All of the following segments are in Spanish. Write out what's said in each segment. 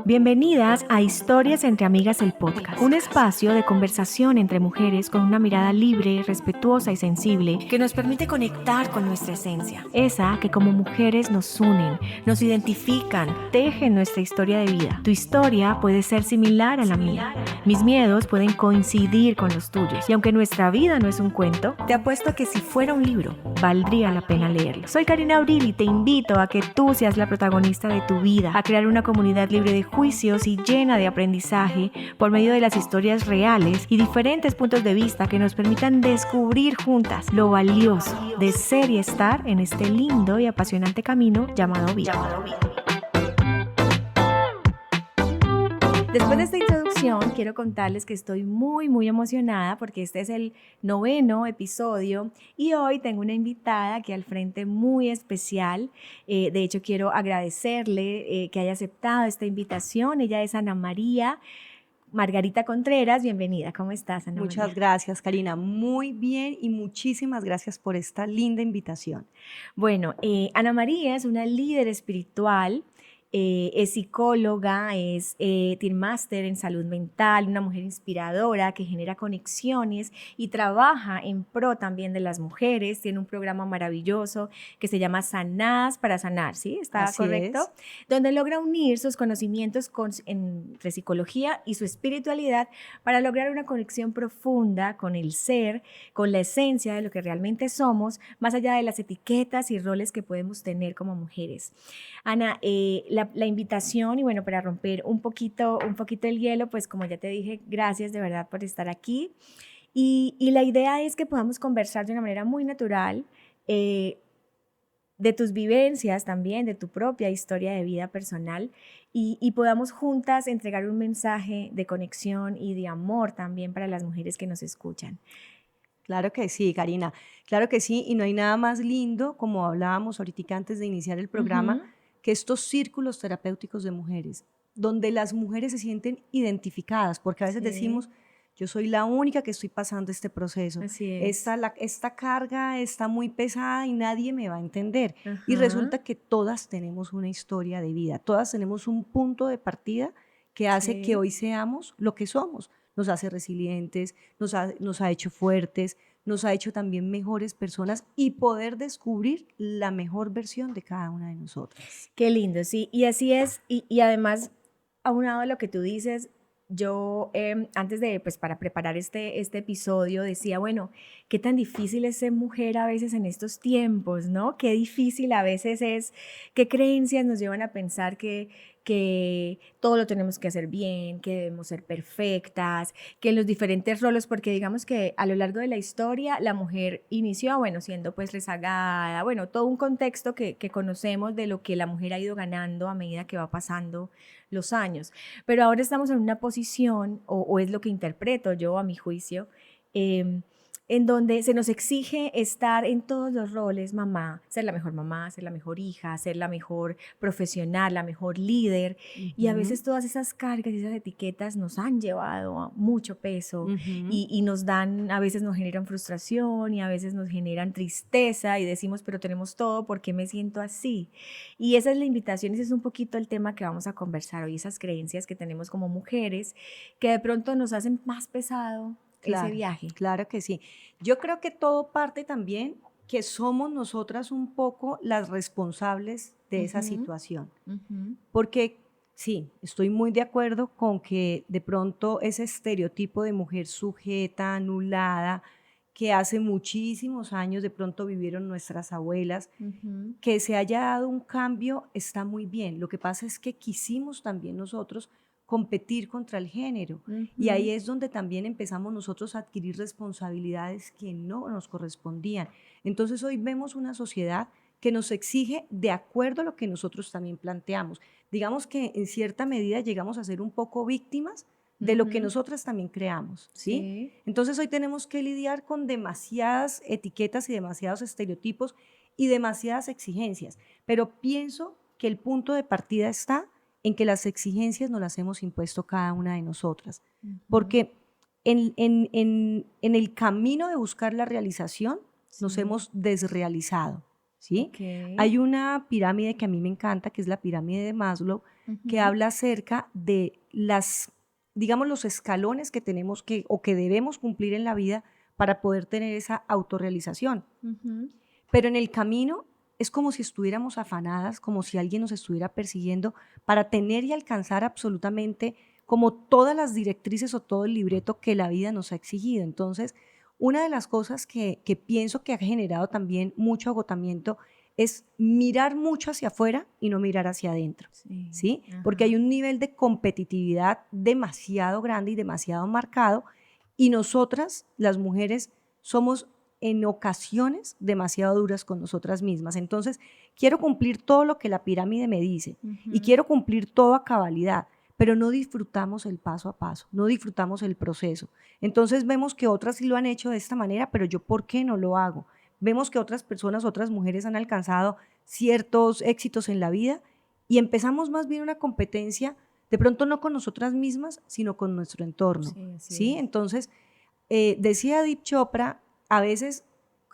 Bienvenidas a Historias entre Amigas, el podcast, un espacio de conversación entre mujeres con una mirada libre, respetuosa y sensible que nos permite conectar con nuestra esencia, esa que como mujeres nos unen, nos identifican, tejen nuestra historia de vida. Tu historia puede ser similar a la mía, mis miedos pueden coincidir con los tuyos y aunque nuestra vida no es un cuento, te apuesto que si fuera un libro, valdría la pena leerlo. Soy Karina Abril y te invito a que tú seas la protagonista de tu vida, a crear una comunidad libre de juicios y llena de aprendizaje por medio de las historias reales y diferentes puntos de vista que nos permitan descubrir juntas lo valioso de ser y estar en este lindo y apasionante camino llamado vida. Después de esta introducción, quiero contarles que estoy muy emocionada porque este es el 9º episodio y hoy tengo una invitada aquí al frente muy especial. De hecho, quiero agradecerle que haya aceptado esta invitación. Ella es Ana María Margarita Contreras. Bienvenida. ¿Cómo estás, Ana María? Muchas gracias, Karina. Muy bien y muchísimas gracias por esta linda invitación. Bueno, Ana María es una líder espiritual. Es psicóloga, tiene máster en salud mental, una mujer inspiradora que genera conexiones y trabaja en pro también de las mujeres. Tiene un programa maravilloso que se llama Sanadas para Sanar, ¿sí? ¿Está Así correcto? es. Donde logra unir sus conocimientos entre psicología y su espiritualidad para lograr una conexión profunda con el ser, con la esencia de lo que realmente somos, más allá de las etiquetas y roles que podemos tener como mujeres. Ana, la invitación y bueno, para romper un poquito el hielo, pues como ya te dije, gracias de verdad por estar aquí. Y la idea es que podamos conversar de una manera muy natural de tus vivencias también, de tu propia historia de vida personal y podamos juntas entregar un mensaje de conexión y de amor también para las mujeres que nos escuchan. Claro que sí, Karina. Claro que sí. Y no hay nada más lindo, como hablábamos ahorita antes de iniciar el programa, que estos círculos terapéuticos de mujeres, donde las mujeres se sienten identificadas, porque a veces decimos, yo soy la única que estoy pasando este proceso. Así es. Esta carga está muy pesada y nadie me va a entender. Y resulta que todas tenemos una historia de vida, todas tenemos un punto de partida que hace que hoy seamos lo que somos. Nos hace resilientes, nos ha hecho fuertes, nos ha hecho también mejores personas y poder descubrir la mejor versión de cada una de nosotras. Qué lindo, sí, y así es, y además, aunado a lo que tú dices, yo antes de, pues para preparar este episodio decía, bueno, qué tan difícil es ser mujer a veces en estos tiempos, ¿no? Qué difícil a veces es, qué creencias nos llevan a pensar que todo lo tenemos que hacer bien, que debemos ser perfectas, que los diferentes roles, porque digamos que a lo largo de la historia la mujer inició, bueno, siendo pues rezagada, bueno, todo un contexto que conocemos de lo que la mujer ha ido ganando a medida que va pasando los años. Pero ahora estamos en una posición, o es lo que interpreto yo a mi juicio, en donde se nos exige estar en todos los roles, mamá, ser la mejor hija, ser la mejor profesional, la mejor líder. Y a veces todas esas cargas y esas etiquetas nos han llevado a mucho peso y nos dan, a veces nos generan frustración y a veces nos generan tristeza y decimos, pero tenemos todo, ¿por qué me siento así? Y esa es la invitación, ese es un poquito el tema que vamos a conversar hoy, esas creencias que tenemos como mujeres que de pronto nos hacen más pesado ese viaje. Claro que sí. Yo creo que todo parte también que somos nosotras un poco las responsables de esa situación. Porque sí, estoy muy de acuerdo con que de pronto ese estereotipo de mujer sujeta, anulada, que hace muchísimos años de pronto vivieron nuestras abuelas, que se haya dado un cambio está muy bien. Lo que pasa es que quisimos también nosotros competir contra el género. Y ahí es donde también empezamos nosotros a adquirir responsabilidades que no nos correspondían. Entonces hoy vemos una sociedad que nos exige de acuerdo a lo que nosotros también planteamos. Digamos que en cierta medida llegamos a ser un poco víctimas de lo que nosotras también creamos, ¿sí? Entonces hoy tenemos que lidiar con demasiadas etiquetas y demasiados estereotipos y demasiadas exigencias, pero pienso que el punto de partida está en que las exigencias nos las hemos impuesto cada una de nosotras, porque en el camino de buscar la realización nos hemos desrealizado. ¿sí? Okay. Hay una pirámide que a mí me encanta, que es la pirámide de Maslow, que habla acerca de digamos, los escalones que tenemos o que debemos cumplir en la vida para poder tener esa autorrealización. Pero en el camino es como si estuviéramos afanadas, como si alguien nos estuviera persiguiendo para tener y alcanzar absolutamente como todas las directrices o todo el libreto que la vida nos ha exigido. Entonces, una de las cosas que pienso que ha generado también mucho agotamiento es mirar mucho hacia afuera y no mirar hacia adentro, ¿sí? Porque hay un nivel de competitividad demasiado grande y demasiado marcado, y nosotras, las mujeres, somos en ocasiones demasiado duras con nosotras mismas. Entonces, quiero cumplir todo lo que la pirámide me dice y quiero cumplir todo a cabalidad, pero no disfrutamos el paso a paso, no disfrutamos el proceso. Entonces vemos que otras sí lo han hecho de esta manera, pero yo, ¿por qué no lo hago? Vemos que otras personas, otras mujeres han alcanzado ciertos éxitos en la vida y empezamos más bien una competencia, de pronto no con nosotras mismas, sino con nuestro entorno. ¿Sí? Entonces, decía Deepak Chopra, a veces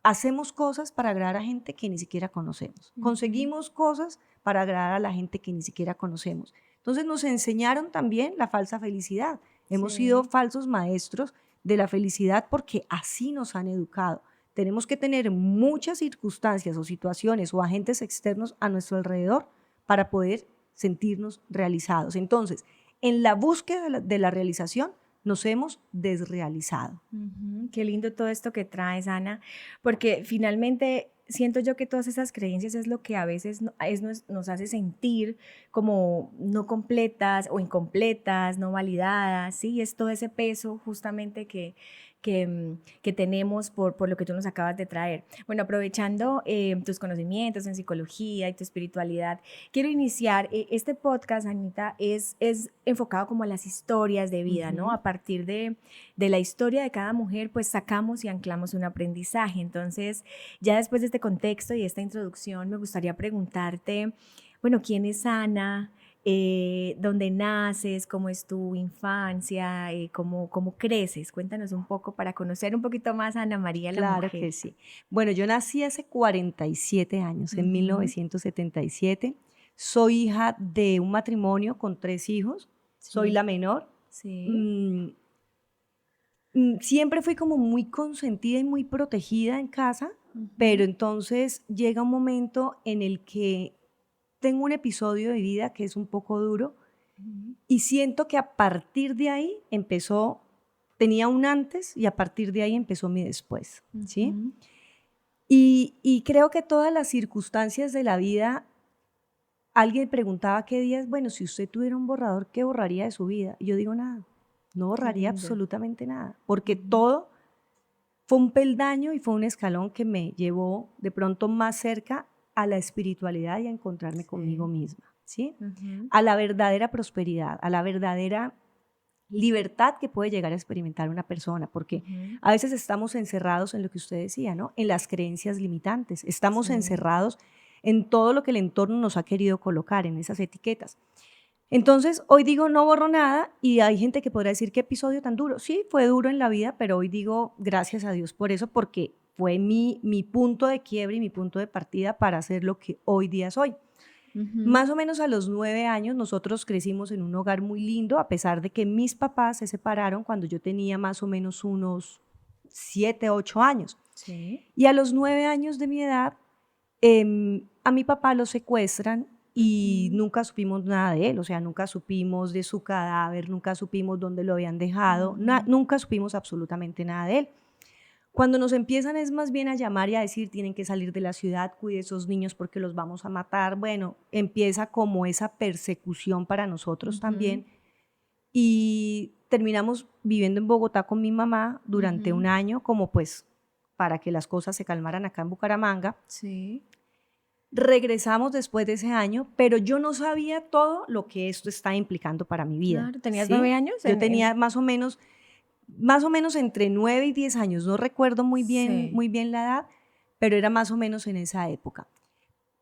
hacemos cosas para agradar a gente que ni siquiera conocemos. Conseguimos cosas para agradar a la gente que ni siquiera conocemos. Entonces nos enseñaron también la falsa felicidad. Hemos sido falsos maestros de la felicidad porque así nos han educado. Tenemos que tener muchas circunstancias o situaciones o agentes externos a nuestro alrededor para poder sentirnos realizados. Entonces, en la búsqueda de la realización, nos hemos desrealizado. Qué lindo todo esto que traes, Ana, porque finalmente siento yo que todas esas creencias es lo que a veces nos hace sentir como no completas o incompletas, no validadas, ¿sí? Es todo ese peso justamente que tenemos por lo que tú nos acabas de traer. Bueno, aprovechando tus conocimientos en psicología y tu espiritualidad, quiero iniciar este podcast, Anita, es enfocado como a las historias de vida, ¿no? A partir de la historia de cada mujer, pues sacamos y anclamos un aprendizaje. Entonces, ya después de este contexto y esta introducción, me gustaría preguntarte, bueno, ¿quién es Ana? ¿Dónde naces? ¿Cómo es tu infancia? ¿Cómo creces? Cuéntanos un poco para conocer un poquito más a Ana María la mujer. Claro que sí. Bueno, yo nací hace 47 años, en 1977. Soy hija de un matrimonio con 3 hijos. Soy la menor. Sí. Siempre fui como muy consentida y muy protegida en casa, pero entonces llega un momento en el que tengo un episodio de vida que es un poco duro y siento que a partir de ahí tenía un antes y a partir de ahí empezó mi después, ¿sí? Y creo que todas las circunstancias de la vida, alguien preguntaba qué días, bueno, si usted tuviera un borrador, ¿qué borraría de su vida? Y yo digo nada, no borraría absolutamente nada, porque todo fue un peldaño y fue un escalón que me llevó de pronto más cerca a la espiritualidad y a encontrarme conmigo misma, ¿sí? A la verdadera prosperidad, a la verdadera libertad que puede llegar a experimentar una persona, porque a veces estamos encerrados en lo que usted decía, ¿no? En las creencias limitantes, estamos encerrados en todo lo que el entorno nos ha querido colocar, en esas etiquetas. Entonces, hoy digo, no borro nada, y hay gente que podrá decir, ¿qué episodio tan duro? Sí, fue duro en la vida, pero hoy digo, gracias a Dios por eso, porque fue mi punto de quiebre y mi punto de partida para hacer lo que hoy día soy. Más o menos a los 9 años nosotros crecimos en un hogar muy lindo, a pesar de que mis papás se separaron cuando yo tenía más o menos unos 7, 8 años. Sí. Y a los 9 años de mi edad, a mi papá lo secuestran y nunca supimos nada de él, o sea, nunca supimos de su cadáver, nunca supimos dónde lo habían dejado, nunca supimos absolutamente nada de él. Cuando nos empiezan es más bien a llamar y a decir, tienen que salir de la ciudad, cuide esos niños porque los vamos a matar. Bueno, empieza como esa persecución para nosotros también. Y terminamos viviendo en Bogotá con mi mamá durante un año, como pues para que las cosas se calmaran acá en Bucaramanga. Sí. Regresamos después de ese año, pero yo no sabía todo lo que esto está implicando para mi vida. Claro, ¿tenías ¿sí? 9 años? Yo tenía más o menos entre 9 y 10 años, no recuerdo muy bien la edad, pero era más o menos en esa época.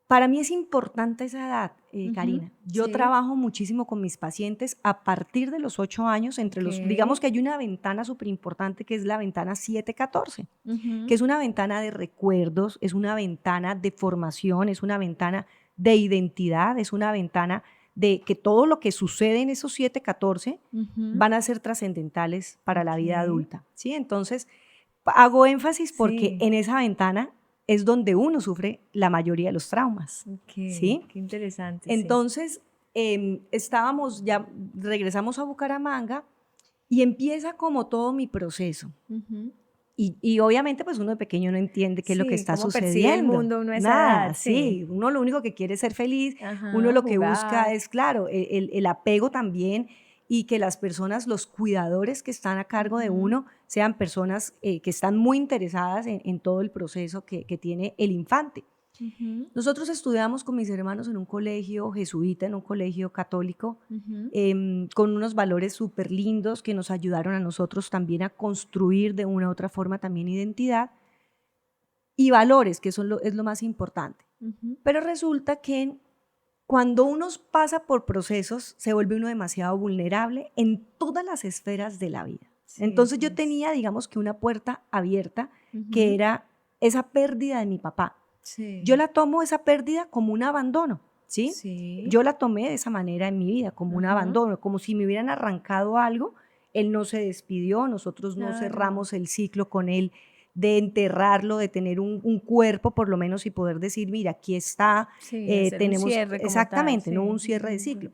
Para mí es importante esa edad, Karina. Yo sí. trabajo muchísimo con mis pacientes a partir de los 8 años, digamos que hay una ventana súper importante que es la ventana 7-14, que es una ventana de recuerdos, es una ventana de formación, es una ventana de identidad, es una ventana de que todo lo que sucede en esos 7-14 van a ser trascendentales para la vida adulta, ¿sí? Entonces, hago énfasis porque en esa ventana es donde uno sufre la mayoría de los traumas, ¿sí? Qué interesante. Entonces, regresamos a Bucaramanga y empieza como todo mi proceso. Y obviamente, pues uno de pequeño no entiende qué es lo que está sucediendo. El mundo uno es nada, edad, sí. Uno lo único que quiere es ser feliz, uno lo que busca es, claro, el apego también, y que las personas, los cuidadores que están a cargo de uno, sean personas que están muy interesadas en todo el proceso que tiene el infante. Nosotros estudiamos con mis hermanos en un colegio jesuita, en un colegio católico, con unos valores súper lindos que nos ayudaron a nosotros también a construir de una u otra forma también identidad y valores, que es lo más importante. Pero resulta que cuando uno pasa por procesos, se vuelve uno demasiado vulnerable en todas las esferas de la vida. Entonces yo tenía, digamos que una puerta abierta, que era esa pérdida de mi papá. Yo la tomo esa pérdida como un abandono, ¿sí? Yo la tomé de esa manera en mi vida, como un abandono, como si me hubieran arrancado algo. Él no se despidió, nosotros no cerramos el ciclo con él, de enterrarlo, de tener un cuerpo por lo menos y poder decir, mira, aquí está, tenemos un cierre como exactamente, tal, no un cierre de ciclo.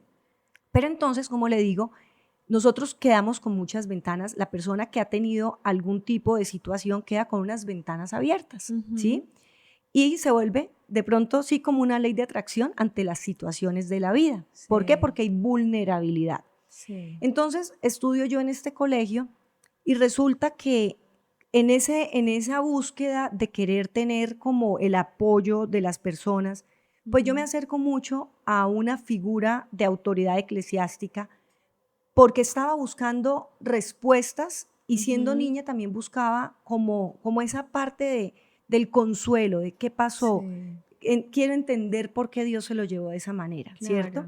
Pero entonces, como le digo, nosotros quedamos con muchas ventanas. La persona que ha tenido algún tipo de situación queda con unas ventanas abiertas, ¿sí? Y se vuelve de pronto sí como una ley de atracción ante las situaciones de la vida. ¿Por qué? Porque hay vulnerabilidad. Entonces, estudio yo en este colegio y resulta que en esa búsqueda de querer tener como el apoyo de las personas, pues yo me acerco mucho a una figura de autoridad eclesiástica porque estaba buscando respuestas y siendo niña también buscaba como esa parte del consuelo, de qué pasó. Quiero entender por qué Dios se lo llevó de esa manera, ¿cierto?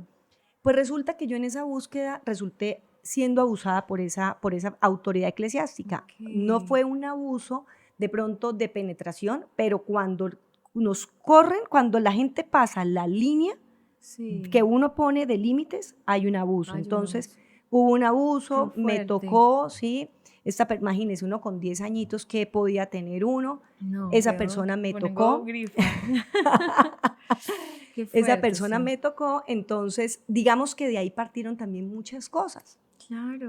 Pues resulta que yo en esa búsqueda resulté siendo abusada por esa autoridad eclesiástica. No fue un abuso de pronto de penetración, pero cuando nos corren, cuando la gente pasa la línea que uno pone de límites, hay un abuso. Entonces, hubo un abuso, me tocó, ¿sí? Imagínese, uno con 10 añitos, ¿qué podía tener uno? Esa persona me tocó. Esa persona me tocó, entonces digamos que de ahí partieron también muchas cosas.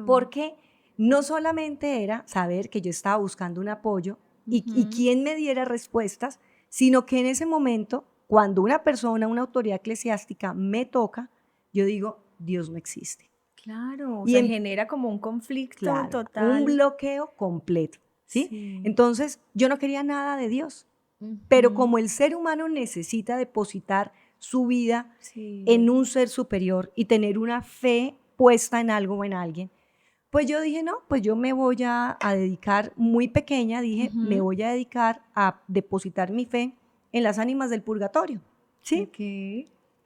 Porque no solamente era saber que yo estaba buscando un apoyo y quién me diera respuestas, sino que en ese momento, cuando una persona, una autoridad eclesiástica me toca, yo digo, Dios no existe. O sea, genera como un conflicto total. Un bloqueo completo, ¿sí? Entonces, yo no quería nada de Dios, pero como el ser humano necesita depositar su vida en un ser superior y tener una fe puesta en algo o en alguien, pues yo dije, no, pues yo me voy a dedicar, muy pequeña, dije, me voy a dedicar a depositar mi fe en las ánimas del purgatorio, ¿sí?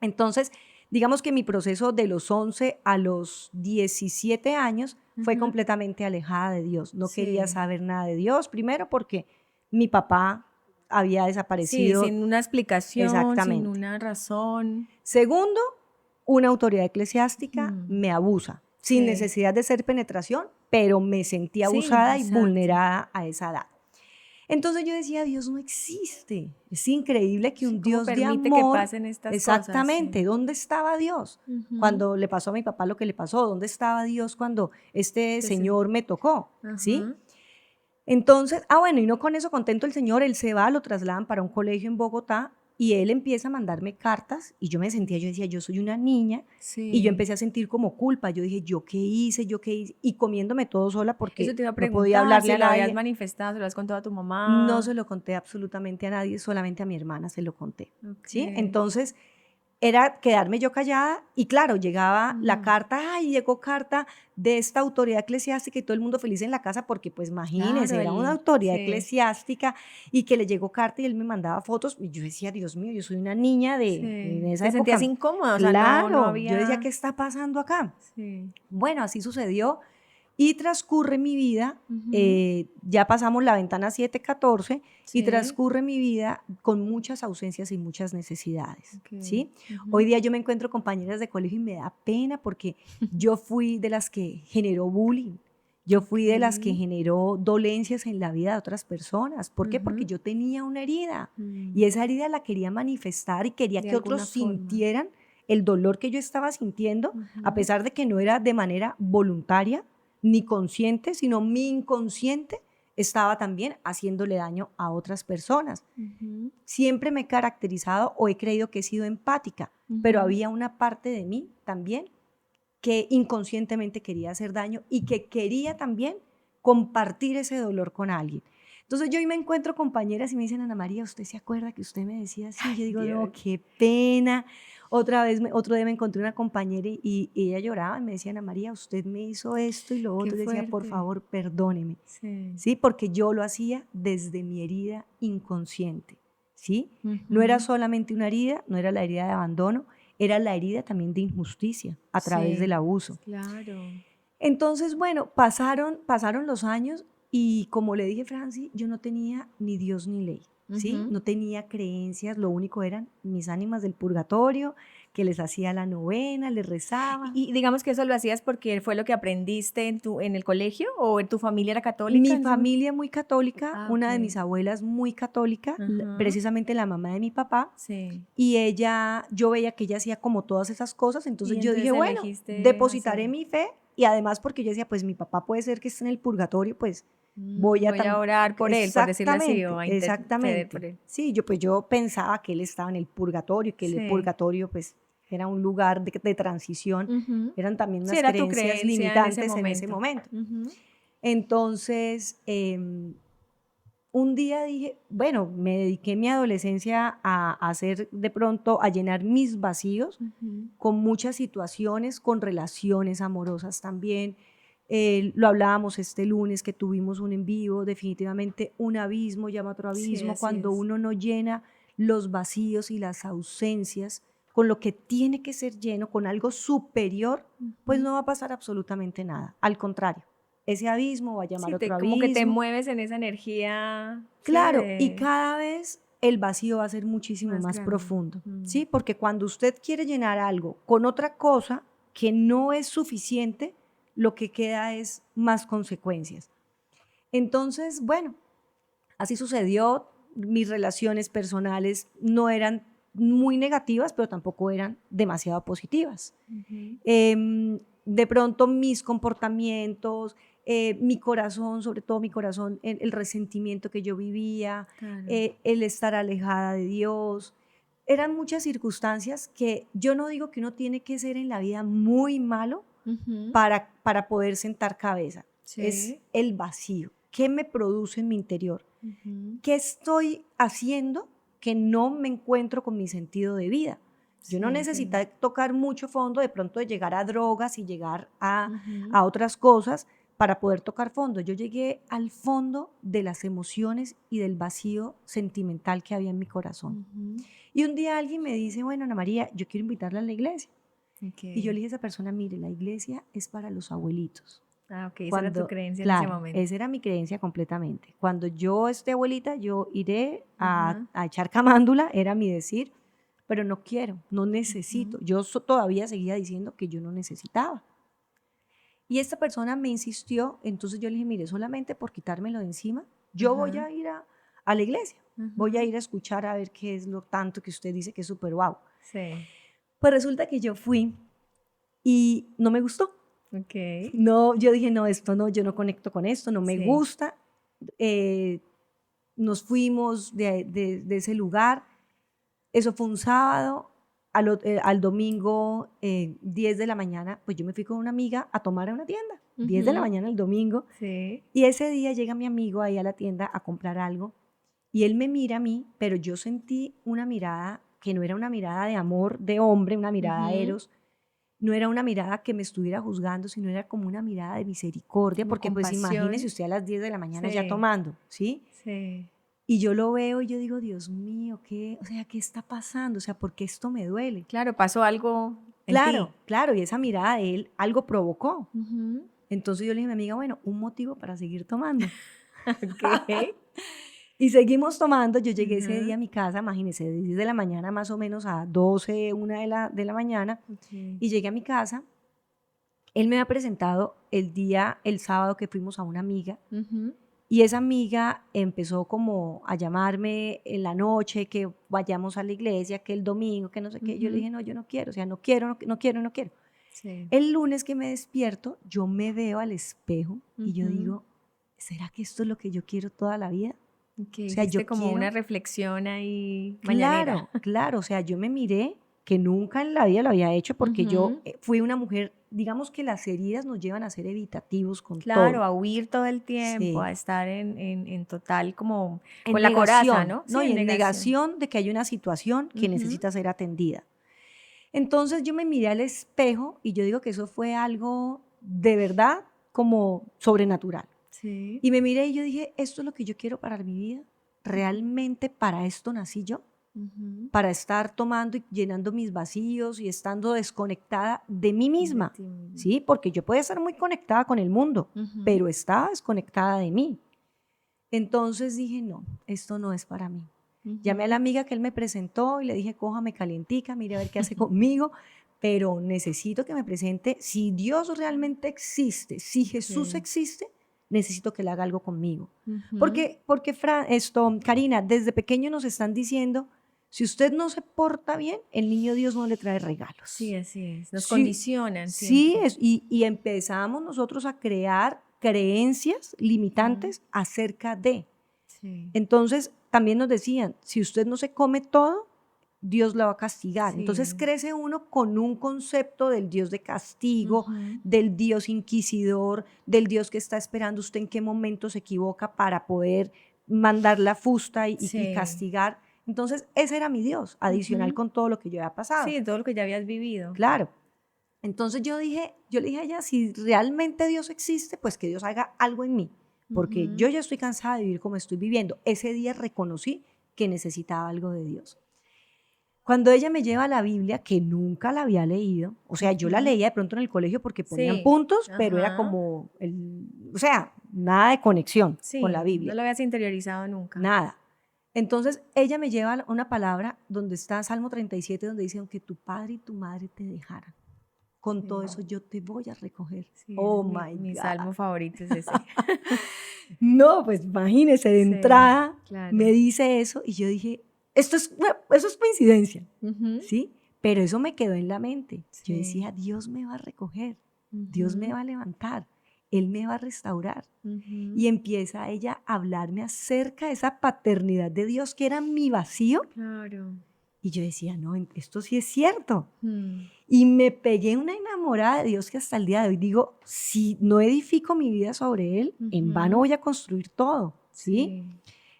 Entonces, digamos que mi proceso de los 11 a los 17 años fue completamente alejada de Dios. No quería saber nada de Dios, primero porque mi papá había desaparecido. Sin una explicación, sin una razón. Segundo, una autoridad eclesiástica me abusa, sin necesidad de ser penetración, pero me sentí abusada y vulnerada a esa edad. Entonces yo decía, Dios no existe. Es increíble que un Dios de amor... que pasen estas exactamente, cosas, ¿dónde estaba Dios? Cuando le pasó a mi papá lo que le pasó, ¿dónde estaba Dios cuando este señor me tocó? ¿Sí? Entonces, bueno, y no con eso contento el señor, él se va, lo trasladan para un colegio en Bogotá y él empieza a mandarme cartas y yo me sentía, yo decía, yo soy una niña y yo empecé a sentir como culpa. Yo dije, ¿yo qué hice? Y comiéndome todo sola porque eso te iba a preguntar, no podía hablarle si a nadie. ¿lo habías manifestado? ¿Se lo has contado a tu mamá? No se lo conté absolutamente a nadie, solamente a mi hermana se lo conté. ¿Sí? Entonces, era quedarme yo callada y claro, llegaba la carta, ay, llegó carta de esta autoridad eclesiástica y todo el mundo feliz en la casa porque pues imagínense, Claro, era una autoridad sí. eclesiástica y que le llegó carta y él me mandaba fotos y yo decía, Dios mío, yo soy una niña en esa ¿Te época. sentías incómoda? O sea, Claro, no yo decía, había... ¿qué está pasando acá? Sí. Bueno, así sucedió y transcurre mi vida, ya pasamos la ventana 7-14 y transcurre mi vida con muchas ausencias y muchas necesidades, ¿sí? Hoy día yo me encuentro compañeras de colegio y me da pena porque yo fui de las que generó bullying, yo fui de las que generó dolencias en la vida de otras personas. ¿Por qué? Porque yo tenía una herida y esa herida la quería manifestar y quería que otros sintieran el dolor que yo estaba sintiendo, a pesar de que no era de manera voluntaria ni consciente, sino mi inconsciente estaba también haciéndole daño a otras personas. Siempre me he caracterizado o he creído que he sido empática, pero había una parte de mí también que inconscientemente quería hacer daño y que quería también compartir ese dolor con alguien. Entonces yo hoy me encuentro compañeras y me dicen, Ana María, ¿usted se acuerda que usted me decía así? Yo digo, no, qué pena. Otro día me encontré una compañera y ella lloraba y me decía, Ana María, usted me hizo esto y lo otro. Y decía, por favor, perdóneme. Sí, porque yo lo hacía desde mi herida inconsciente. ¿Sí? No era solamente una herida, no era la herida de abandono, era la herida también de injusticia a través del abuso. Claro. Entonces, bueno, pasaron los años y como le dije, Franci, yo no tenía ni Dios ni ley, ¿sí? No tenía creencias, lo único eran mis ánimas del purgatorio, que les hacía la novena, les rezaba. Y digamos que eso lo hacías porque fue lo que aprendiste en el colegio o en tu familia era católica. Mi familia muy católica, una de mis abuelas muy católica, precisamente la mamá de mi papá, y ella, yo veía que ella hacía como todas esas cosas, entonces yo dije, bueno, depositaré mi fe, y además porque yo decía, pues mi papá puede ser que esté en el purgatorio, pues voy a orar por él, por decirlo así, o a exactamente. Por él. Sí, yo pensaba que él estaba en el purgatorio, que el purgatorio pues era un lugar de transición, eran también unas creencias limitantes en ese momento. Entonces, un día dije, bueno, me dediqué mi adolescencia a hacer de pronto, a llenar mis vacíos con muchas situaciones, con relaciones amorosas también. Lo hablábamos este lunes que tuvimos un en vivo, definitivamente un abismo llama a otro abismo, cuando uno no llena los vacíos y las ausencias con lo que tiene que ser lleno, con algo superior, pues no va a pasar absolutamente nada, al contrario. Ese abismo va a llamar otro abismo. Como que te mueves en esa energía. Claro, y cada vez el vacío va a ser muchísimo más profundo, ¿sí? Porque cuando usted quiere llenar algo con otra cosa que no es suficiente, lo que queda es más consecuencias. Entonces, bueno, así sucedió. Mis relaciones personales no eran muy negativas, pero tampoco eran demasiado positivas. De pronto mis comportamientos, mi corazón, sobre todo mi corazón, el resentimiento que yo vivía, el estar alejada de Dios, eran muchas circunstancias que yo no digo que uno tiene que ser en la vida muy malo para poder sentar cabeza. Es el vacío. ¿Qué me produce en mi interior? ¿Qué estoy haciendo que no me encuentro con mi sentido de vida? Yo no necesito tocar mucho fondo, de pronto de llegar a drogas y llegar a otras cosas para poder tocar fondo. Yo llegué al fondo de las emociones y del vacío sentimental que había en mi corazón. Y un día alguien me dice, bueno, Ana María, yo quiero invitarla a la iglesia. Y yo le dije a esa persona, mire, la iglesia es para los abuelitos. Esa era tu creencia en ese momento. Esa era mi creencia completamente. Cuando yo esté abuelita, yo iré a echar camándula, era mi decir, pero no quiero, no necesito. Yo todavía seguía diciendo que yo no necesitaba. Y esta persona me insistió, entonces yo le dije, mire, solamente por quitármelo de encima, yo voy a ir a la iglesia, voy a ir a escuchar a ver qué es lo tanto que usted dice que es súper guau. Pues resulta que yo fui y no me gustó. No, yo dije, no, esto no, yo no conecto con esto, no me gusta. Nos fuimos de ese lugar. Eso fue un sábado. Al domingo, 10 de la mañana, pues yo me fui con una amiga a tomar a una tienda. 10 de la mañana el domingo. Y ese día llega mi amigo ahí a la tienda a comprar algo. Y él me mira a mí, pero yo sentí una mirada que no era una mirada de amor de hombre, una mirada eros, no era una mirada que me estuviera juzgando, sino era como una mirada de misericordia, Como porque pues compasión. imagínese usted a las 10 de la mañana Sí. ya tomando, ¿sí? Sí. Y yo lo veo y yo digo, Dios mío, ¿qué está pasando? O sea, ¿por qué esto me duele? Claro, pasó algo en Claro, ti. claro, y esa mirada de él algo provocó. Entonces yo le dije a mi amiga, bueno, un motivo para seguir tomando. Ok. Y seguimos tomando. Yo llegué ese día a mi casa, imagínense, de 10 de la mañana más o menos a 12, 1 de la mañana. Okay. Y llegué a mi casa. Él me había presentado el sábado que fuimos a una amiga. Y esa amiga empezó como a llamarme en la noche, que vayamos a la iglesia, que el domingo, que no sé qué. Yo le dije, no, yo no quiero, o sea, no quiero. Sí. El lunes que me despierto, yo me veo al espejo y yo digo, ¿será que esto es lo que yo quiero toda la vida? Okay. O sea, Hiciste yo como quiero... una reflexión ahí mañanera. Claro, o sea, yo me miré que nunca en la vida lo había hecho porque yo fui una mujer, digamos que las heridas nos llevan a ser evitativos con Claro, todo. a huir todo el tiempo, Sí. a estar en total como En con la coraza, negación, ¿no? ¿no? Sí, Y en negación. negación de que hay una situación que necesita ser atendida. Entonces yo me miré al espejo y yo digo que eso fue algo de verdad como sobrenatural. Sí. Y me miré y yo dije, esto es lo que yo quiero para mi vida. ¿Realmente para esto nací yo? Para estar tomando y llenando mis vacíos y estando desconectada de mí misma. De ti misma. ¿Sí? Porque yo puedo estar muy conectada con el mundo, pero estaba desconectada de mí. Entonces dije, no, esto no es para mí. Llamé a la amiga que él me presentó y le dije, cójame calientica, mire a ver qué hace conmigo, pero necesito que me presente, si Dios realmente existe, si Jesús existe, necesito que él haga algo conmigo. Porque Karina, desde pequeño nos están diciendo, si usted no se porta bien, el niño Dios no le trae regalos. Sí, así es. Nos Sí, condicionan sí, siempre. y empezamos nosotros a crear creencias limitantes acerca de. Sí. Entonces, también nos decían, si usted no se come todo, Dios la va a castigar. Sí. Entonces crece uno con un concepto del Dios de castigo, del Dios inquisidor, del Dios que está esperando usted en qué momento se equivoca para poder mandar la fusta y castigar. Entonces, ese era mi Dios, adicional con todo lo que yo había pasado. Sí, todo lo que ya habías vivido. Claro. Entonces yo le dije a ella, si realmente Dios existe, pues que Dios haga algo en mí, porque yo ya estoy cansada de vivir como estoy viviendo. Ese día reconocí que necesitaba algo de Dios. Cuando ella me lleva la Biblia, que nunca la había leído, o sea, yo la leía de pronto en el colegio porque ponían puntos, pero era como, o sea, nada de conexión con la Biblia. No lo habías interiorizado nunca. Nada. Entonces, ella me lleva una palabra donde está Salmo 37, donde dice, aunque tu padre y tu madre te dejaran, con todo eso yo te voy a recoger. Sí, oh my God. Mi salmo favorito es ese. No, pues imagínese, de entrada me dice eso y yo dije, eso es coincidencia, ¿sí? Pero eso me quedó en la mente. Yo decía, Dios me va a recoger, Dios me va a levantar, Él me va a restaurar. Y empieza ella a hablarme acerca de esa paternidad de Dios que era mi vacío. Claro. Y yo decía, no, esto sí es cierto. Y me pegué una enamorada de Dios que hasta el día de hoy digo, si no edifico mi vida sobre Él, en vano voy a construir todo, ¿sí?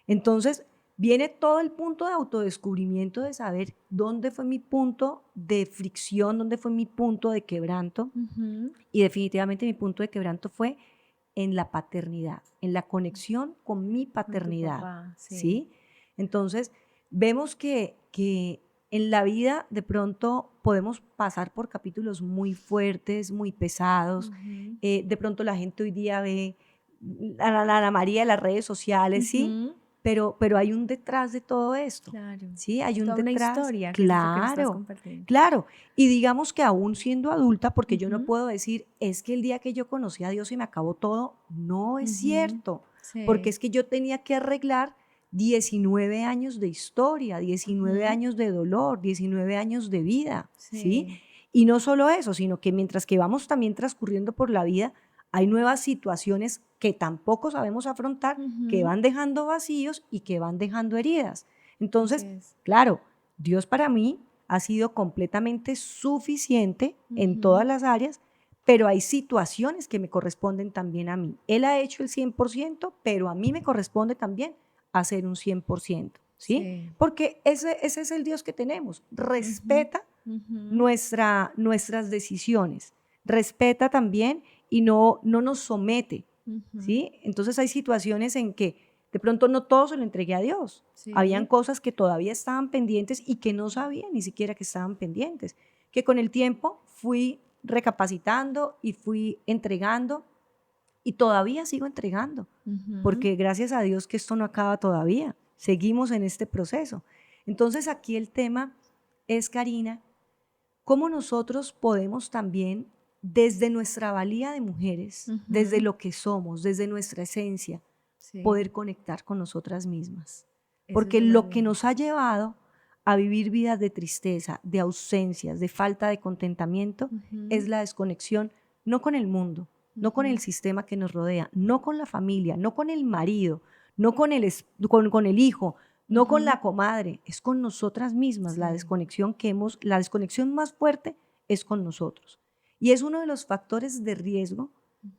Entonces, viene todo el punto de autodescubrimiento, de saber dónde fue mi punto de fricción, dónde fue mi punto de quebranto. Y definitivamente mi punto de quebranto fue en la paternidad, en la conexión con mi paternidad, con tu papá, ¿sí? Entonces, vemos que en la vida de pronto podemos pasar por capítulos muy fuertes, muy pesados. De pronto la gente hoy día ve a la María de las redes sociales, ¿sí? Pero hay un detrás de todo esto. Claro. Sí, hay un toda detrás. Una historia. Claro, claro. Y digamos que aún siendo adulta, porque yo no puedo decir, es que el día que yo conocí a Dios y me acabó todo, no es cierto. Porque es que yo tenía que arreglar 19 años de historia, 19 años de dolor, 19 años de vida, ¿sí? Y no solo eso, sino que mientras que vamos también transcurriendo por la vida, hay nuevas situaciones que tampoco sabemos afrontar, que van dejando vacíos y que van dejando heridas. Entonces, claro, Dios para mí ha sido completamente suficiente en todas las áreas, pero hay situaciones que me corresponden también a mí. Él ha hecho el 100%, pero a mí me corresponde también hacer un 100%. ¿sí? Sí. Porque ese es el Dios que tenemos. Respeta nuestras decisiones, respeta también y no nos somete, ¿sí? Entonces hay situaciones en que de pronto no todo se lo entregué a Dios. Sí. Habían cosas que todavía estaban pendientes y que no sabía ni siquiera que estaban pendientes, que con el tiempo fui recapacitando y fui entregando y todavía sigo entregando, porque gracias a Dios que esto no acaba todavía, seguimos en este proceso. Entonces aquí el tema es, Karina, cómo nosotros podemos también, desde nuestra valía de mujeres, desde lo que somos, desde nuestra esencia, Sí. poder conectar con nosotras mismas. Eso Porque es lo muy que lindo. nos ha llevado a vivir vidas de tristeza, de ausencias, de falta de contentamiento, es la desconexión, no con el mundo, no con el sistema que nos rodea, no con la familia, no con el marido, no con el hijo, no con la comadre, es con nosotras mismas. Sí. La desconexión más fuerte es con nosotros. Y es uno de los factores de riesgo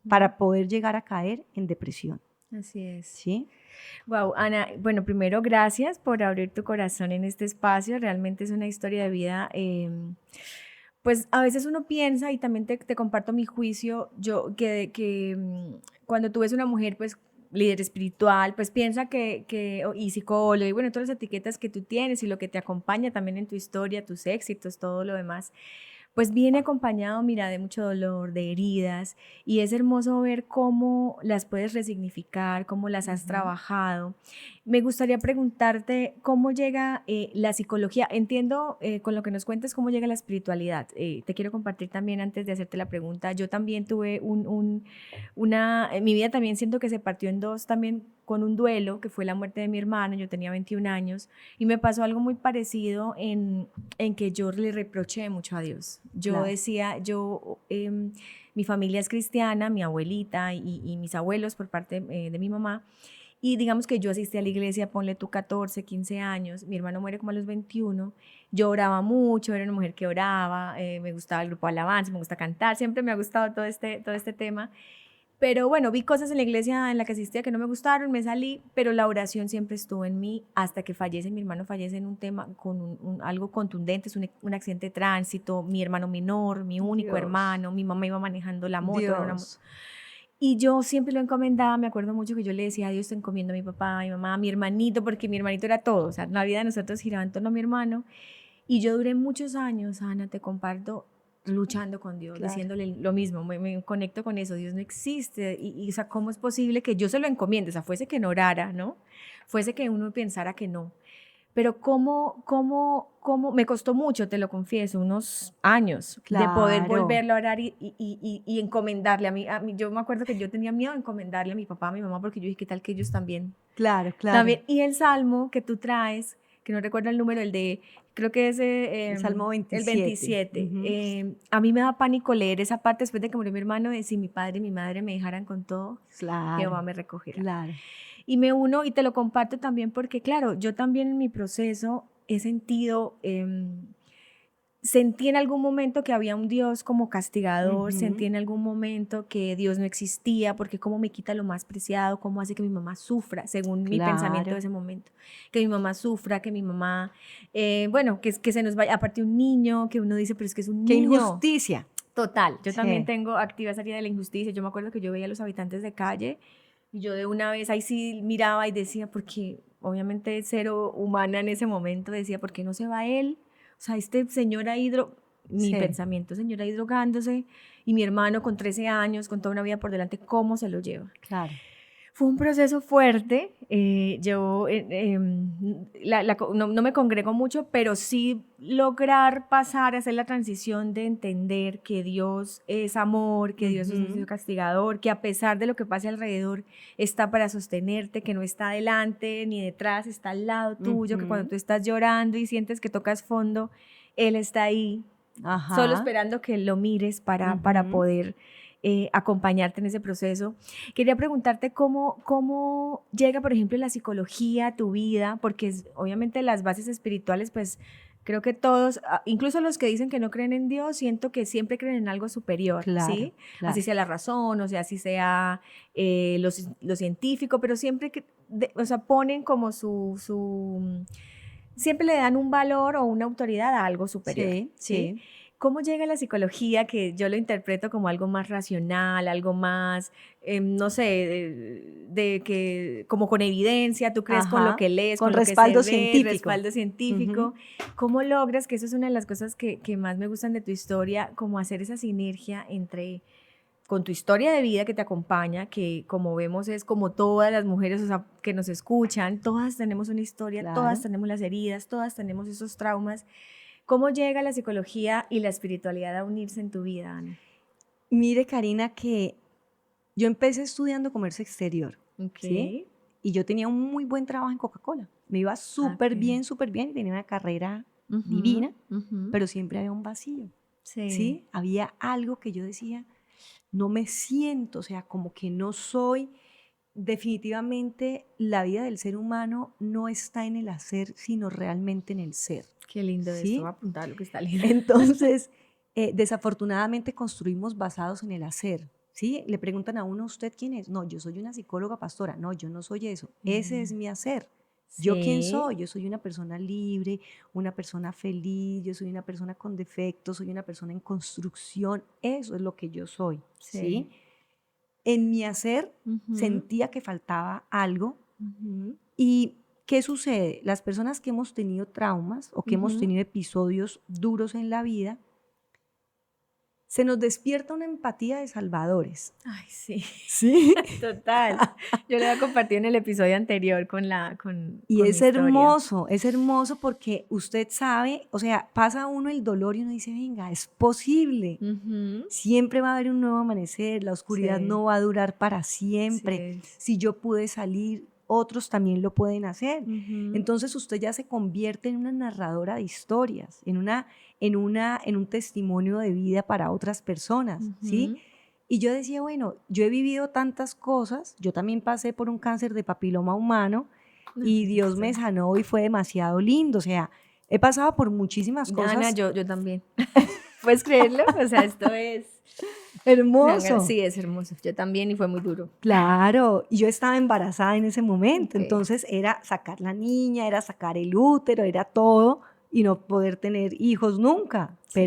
para poder llegar a caer en depresión. Así es. ¿Sí? Wow, Ana, bueno, primero gracias por abrir tu corazón en este espacio. Realmente es una historia de vida. Pues a veces uno piensa, y también te comparto mi juicio, cuando tú ves una mujer, pues líder espiritual, pues piensa y psicólogo, y bueno, todas las etiquetas que tú tienes y lo que te acompaña también en tu historia, tus éxitos, todo lo demás, pues viene acompañado, mira, de mucho dolor, de heridas, y es hermoso ver cómo las puedes resignificar, cómo las has trabajado. Me gustaría preguntarte cómo llega la psicología. Entiendo con lo que nos cuentas cómo llega la espiritualidad. Te quiero compartir también antes de hacerte la pregunta. Yo también tuve mi vida también siento que se partió en dos también con un duelo, que fue la muerte de mi hermano. Yo tenía 21 años y me pasó algo muy parecido en que yo le reproché mucho a Dios. Yo Claro. decía, mi familia es cristiana, mi abuelita y mis abuelos por parte de mi mamá. Y digamos que yo asistí a la iglesia, ponle tú 14, 15 años, mi hermano muere como a los 21, yo oraba mucho, era una mujer que oraba, me gustaba el grupo de alabanza, me gusta cantar, siempre me ha gustado todo este tema. Pero bueno, vi cosas en la iglesia en la que asistía que no me gustaron, me salí, pero la oración siempre estuvo en mí hasta que fallece, mi hermano fallece en un tema con algo contundente, es un accidente de tránsito, mi hermano menor, mi único Dios. hermano, mi mamá iba manejando la moto, era una moto. Dios. Y yo siempre lo encomendaba, me acuerdo mucho que yo le decía a Dios, te encomiendo a mi papá, a mi mamá, a mi hermanito, porque mi hermanito era todo, o sea, la vida de nosotros giraba en torno a mi hermano. Y yo duré muchos años, Ana, te comparto, luchando con Dios, Claro. diciéndole lo mismo, me conecto con eso, Dios no existe, o sea, ¿cómo es posible que yo se lo encomiende? O sea, fuese que no orara, ¿no? Fuese que uno pensara que no. Pero cómo, me costó mucho, te lo confieso, unos años de poder Claro. volverlo a orar y encomendarle a mí. Yo me acuerdo que yo tenía miedo de encomendarle a mi papá, a mi mamá, porque yo dije, ¿qué tal que ellos también? Claro, claro. También. Y el salmo que tú traes, que no recuerdo el número, creo que es el Salmo 27. el 27. A mí me da pánico leer esa parte después de que murió mi hermano, de si mi padre y mi madre me dejaran con todo, Claro. Jehová me recogerá. Claro. Y me uno y te lo comparto también porque, claro, yo también en mi proceso he sentido, sentí en algún momento que había un Dios como castigador, sentí en algún momento que Dios no existía, porque cómo me quita lo más preciado, cómo hace que mi mamá sufra, según mi pensamiento de ese momento, que mi mamá sufra, que mi mamá, bueno, que se nos vaya, aparte un niño, que uno dice, pero es que es un ¡Qué niño. injusticia! Total, yo Sí. también tengo activa esa área de la injusticia. Yo me acuerdo que yo veía a los habitantes de calle y yo de una vez ahí sí miraba y decía, porque obviamente cero humana en ese momento, decía, ¿por qué no se va él? O sea, este señor ahí, mi Sí. pensamiento, señor ahí drogándose, y mi hermano con 13 años, con toda una vida por delante, ¿cómo se lo lleva? Claro. Fue un proceso fuerte, yo no me congrego mucho, pero sí lograr pasar, hacer la transición de entender que Dios es amor, que Dios es un Dios castigador, que a pesar de lo que pase alrededor está para sostenerte, que no está adelante ni detrás, está al lado tuyo, que cuando tú estás llorando y sientes que tocas fondo, Él está ahí, Ajá. solo esperando que lo mires para poder acompañarte en ese proceso. Quería preguntarte cómo llega, por ejemplo, la psicología a tu vida, porque obviamente las bases espirituales, pues Creo que todos, incluso los que dicen que no creen en Dios, siento que siempre creen en algo superior, Claro, ¿sí? claro. Así sea la razón, o sea, así sea lo científico, pero siempre que, o sea, ponen como siempre le dan un valor o una autoridad a algo superior, Sí, ¿sí? sí. ¿Cómo llega la psicología, que yo lo interpreto como algo más racional, algo más, no sé, como con evidencia, tú crees con lo Ajá, que lees, con con lo que se respaldo ve, científico. respaldo científico? Ujú. ¿Cómo logras, que eso es una de las cosas que más me gustan de tu historia, como hacer esa sinergia entre con tu historia de vida que te acompaña, que como vemos es como todas las mujeres, o sea, que nos escuchan, todas tenemos una historia, todas Claro. tenemos las heridas, todas tenemos esos traumas? ¿Cómo llega la psicología y la espiritualidad a unirse en tu vida, Ana? Mire, Karina, que yo empecé estudiando comercio exterior, Ok. ¿sí? Y yo tenía un muy buen trabajo en Coca-Cola. Me iba Ok. súper bien, y tenía una carrera Ujú, divina, ujú. pero siempre había un vacío, Sí. ¿sí? Había algo que yo decía, no me siento, o sea, como que no soy. Definitivamente la vida del ser humano no está en el hacer, sino realmente en el ser, Qué lindo esto. Voy a ¿sí? apuntar lo que está lindo. Entonces, desafortunadamente construimos basados en el hacer, ¿sí? Le preguntan a uno, ¿usted quién es? No, yo soy una psicóloga pastora. No, yo no soy eso. Ese es Mm, mi hacer. ¿Yo quién sí. soy? Yo soy una persona libre, una persona feliz, yo soy una persona con defectos, soy una persona en construcción. Eso es lo que yo soy, Sí. ¿sí? En mi hacer Ujú, sentía que faltaba algo. ujú, ¿Y qué sucede? Las personas que hemos tenido traumas o que hemos ujú. tenido episodios duros en la vida, se nos despierta una empatía de salvadores. Ay, sí. Sí. Total. Yo lo había compartido en el episodio anterior Y con mi historia. es hermoso porque usted sabe, o sea, pasa uno el dolor y uno dice, venga, es posible. Ujú. Siempre va a haber un nuevo amanecer, la oscuridad Sí, no va a durar para sí siempre. es. Si yo pude salir, otros también lo pueden hacer. Ujú. Entonces usted ya se convierte en una narradora de historias, en un testimonio de vida para otras personas, ¿sí? Ujú. Y yo decía, bueno, yo he vivido tantas cosas, yo también pasé por un cáncer de papiloma humano Ay, y Dios Cristo. me sanó y fue demasiado lindo, o sea, he pasado por muchísimas Ana, cosas. yo también. ¿Puedes creerlo? O sea, esto es... Hermoso. Sí, es hermoso. Yo también y fue muy duro. Claro, y yo estaba embarazada en ese momento, Ok. entonces era sacar la niña, era sacar el útero, era todo y no poder tener hijos nunca, Sí.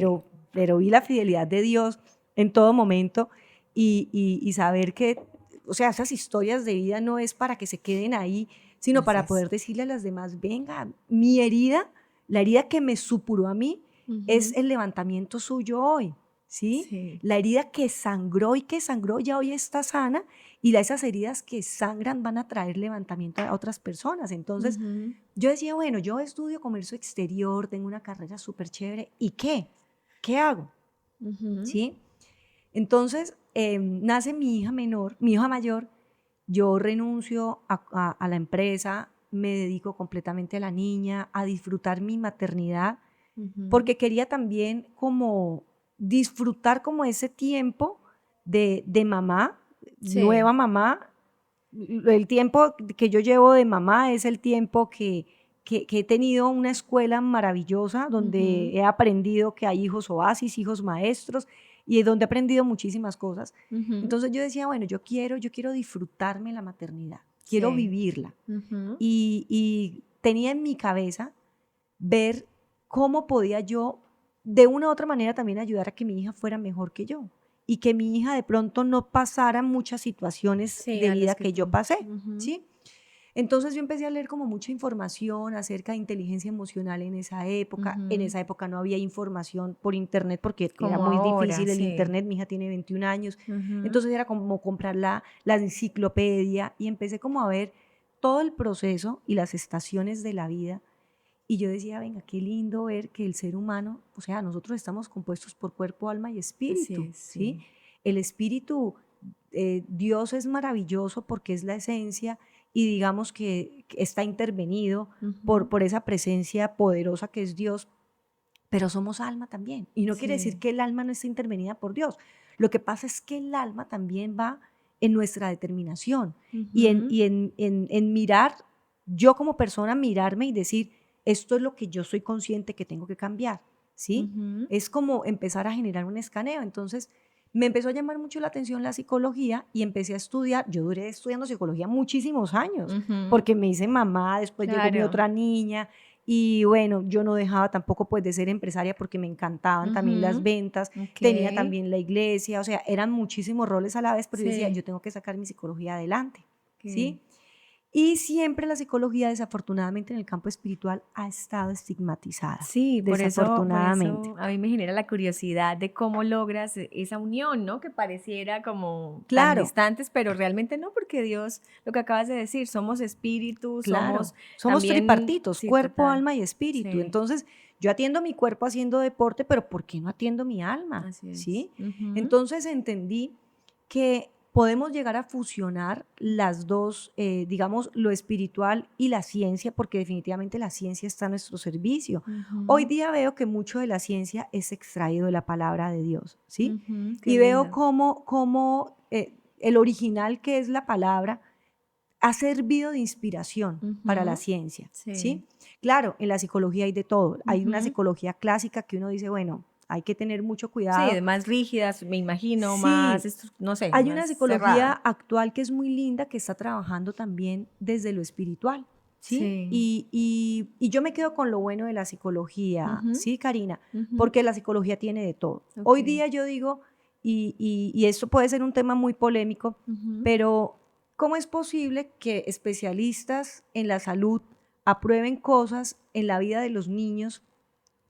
pero vi la fidelidad de Dios en todo momento y saber que, o sea, esas historias de vida no es para que se queden ahí, sino Así para es. poder decirle a las demás, venga, mi herida, la herida que me supuró a mí, es Ujú. el levantamiento suyo hoy, ¿sí? Sí. La herida que sangró y que sangró ya hoy está sana y esas heridas que sangran van a traer levantamiento a otras personas. Entonces, Ujú. yo decía, bueno, yo estudio comercio exterior, tengo una carrera súper chévere, ¿y qué? ¿Qué hago? Ujú. ¿Sí? Entonces, nace mi hija menor, mi hija mayor, yo renuncio a la empresa, me dedico completamente a la niña, a disfrutar mi maternidad, Ujú. porque quería también como disfrutar como ese tiempo de mamá, Sí. nueva mamá. El tiempo que yo llevo de mamá es el tiempo que he tenido una escuela maravillosa donde Ujú. he aprendido que hay hijos oasis, hijos maestros y donde he aprendido muchísimas cosas. Ujú. Entonces yo decía, bueno, yo quiero disfrutarme la maternidad, quiero Sí. vivirla. Ujú. Y tenía en mi cabeza ver cómo podía yo de una u otra manera también ayudar a que mi hija fuera mejor que yo y que mi hija de pronto no pasara muchas situaciones Sí, de a las vida que que yo tú. pasé, Ujú. ¿sí? Entonces yo empecé a leer como mucha información acerca de inteligencia emocional en esa época. En Ujú. esa época no había información por internet porque era Como muy ahora, difícil el sí. internet. Mi hija tiene 21 años. Ujú. Entonces era como comprar la enciclopedia y empecé como a ver todo el proceso y las estaciones de la vida y yo decía, venga, qué lindo ver que el ser humano, o sea, nosotros estamos compuestos por cuerpo, alma y Así espíritu, es, ¿sí? sí. El espíritu, Dios es maravilloso porque es la esencia y digamos que está intervenido Ujú. por esa presencia poderosa que es Dios, pero somos alma también. Y no quiere decir Sí. que el alma no esté intervenida por Dios. Lo que pasa es que el alma también va en nuestra determinación y Ujú. en mirar, yo como persona, mirarme y decir, esto es lo que yo soy consciente que tengo que cambiar, ¿sí? Es como empezar a generar un escaneo. Entonces, me empezó a llamar mucho la atención la psicología y empecé a estudiar. Yo duré estudiando psicología muchísimos años, porque me hice mamá, después llegó mi otra niña, y bueno, yo no dejaba tampoco pues de ser empresaria porque me encantaban también las ventas, tenía también la iglesia, o sea, eran muchísimos roles a la vez, pero yo decía, yo tengo que sacar mi psicología adelante, ¿sí? Y siempre la psicología, desafortunadamente, en el campo espiritual ha estado estigmatizada. Sí, desafortunadamente. Por eso a mí me genera la curiosidad de cómo logras esa unión, ¿no? Que pareciera como tan distantes, pero realmente no, porque Dios, lo que acabas de decir, somos espíritus, somos también, tripartitos, cuerpo, alma y espíritu. Entonces, yo atiendo mi cuerpo haciendo deporte, pero ¿por qué no atiendo mi alma? Así es. ¿Sí? Entonces entendí que podemos llegar a fusionar las dos, digamos, lo espiritual y la ciencia, porque definitivamente la ciencia está a nuestro servicio. Hoy día veo que mucho de la ciencia es extraído de la palabra de Dios, ¿sí? Y veo cómo el original, que es la palabra, ha servido de inspiración para la ciencia, ¿sí? Claro, en la psicología hay de todo. Hay una psicología clásica que uno dice, bueno, hay que tener mucho cuidado. Sí, más rígidas, me imagino, más, no sé. Hay una psicología actual que es muy linda, que está trabajando también desde lo espiritual, ¿sí? Y yo me quedo con lo bueno de la psicología, ¿sí, Karina? Porque la psicología tiene de todo. Hoy día yo digo, y esto puede ser un tema muy polémico, pero ¿cómo es posible que especialistas en la salud aprueben cosas en la vida de los niños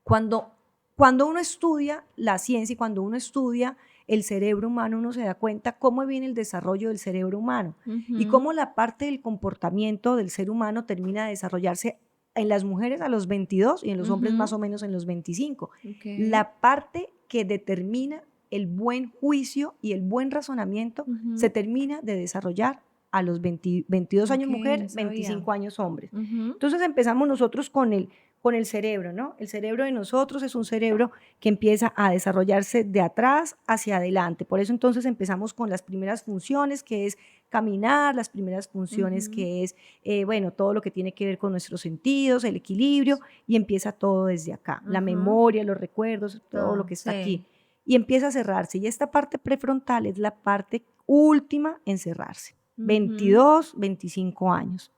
cuando uno estudia la ciencia y cuando uno estudia el cerebro humano, uno se da cuenta cómo viene el desarrollo del cerebro humano y cómo la parte del comportamiento del ser humano termina de desarrollarse en las mujeres a los 22 y en los hombres más o menos en los 25? La parte que determina el buen juicio y el buen razonamiento se termina de desarrollar a los 22 años mujer, 25 años hombres. Entonces empezamos nosotros con el cerebro, ¿no? El cerebro de nosotros es un cerebro que empieza a desarrollarse de atrás hacia adelante. Por eso entonces empezamos con las primeras funciones, que es caminar, las primeras funciones que es, bueno, todo lo que tiene que ver con nuestros sentidos, el equilibrio, y empieza todo desde acá. La memoria, los recuerdos, todo lo que está aquí. Y empieza a cerrarse. Y esta parte prefrontal es la parte última en cerrarse. 22, 25 años.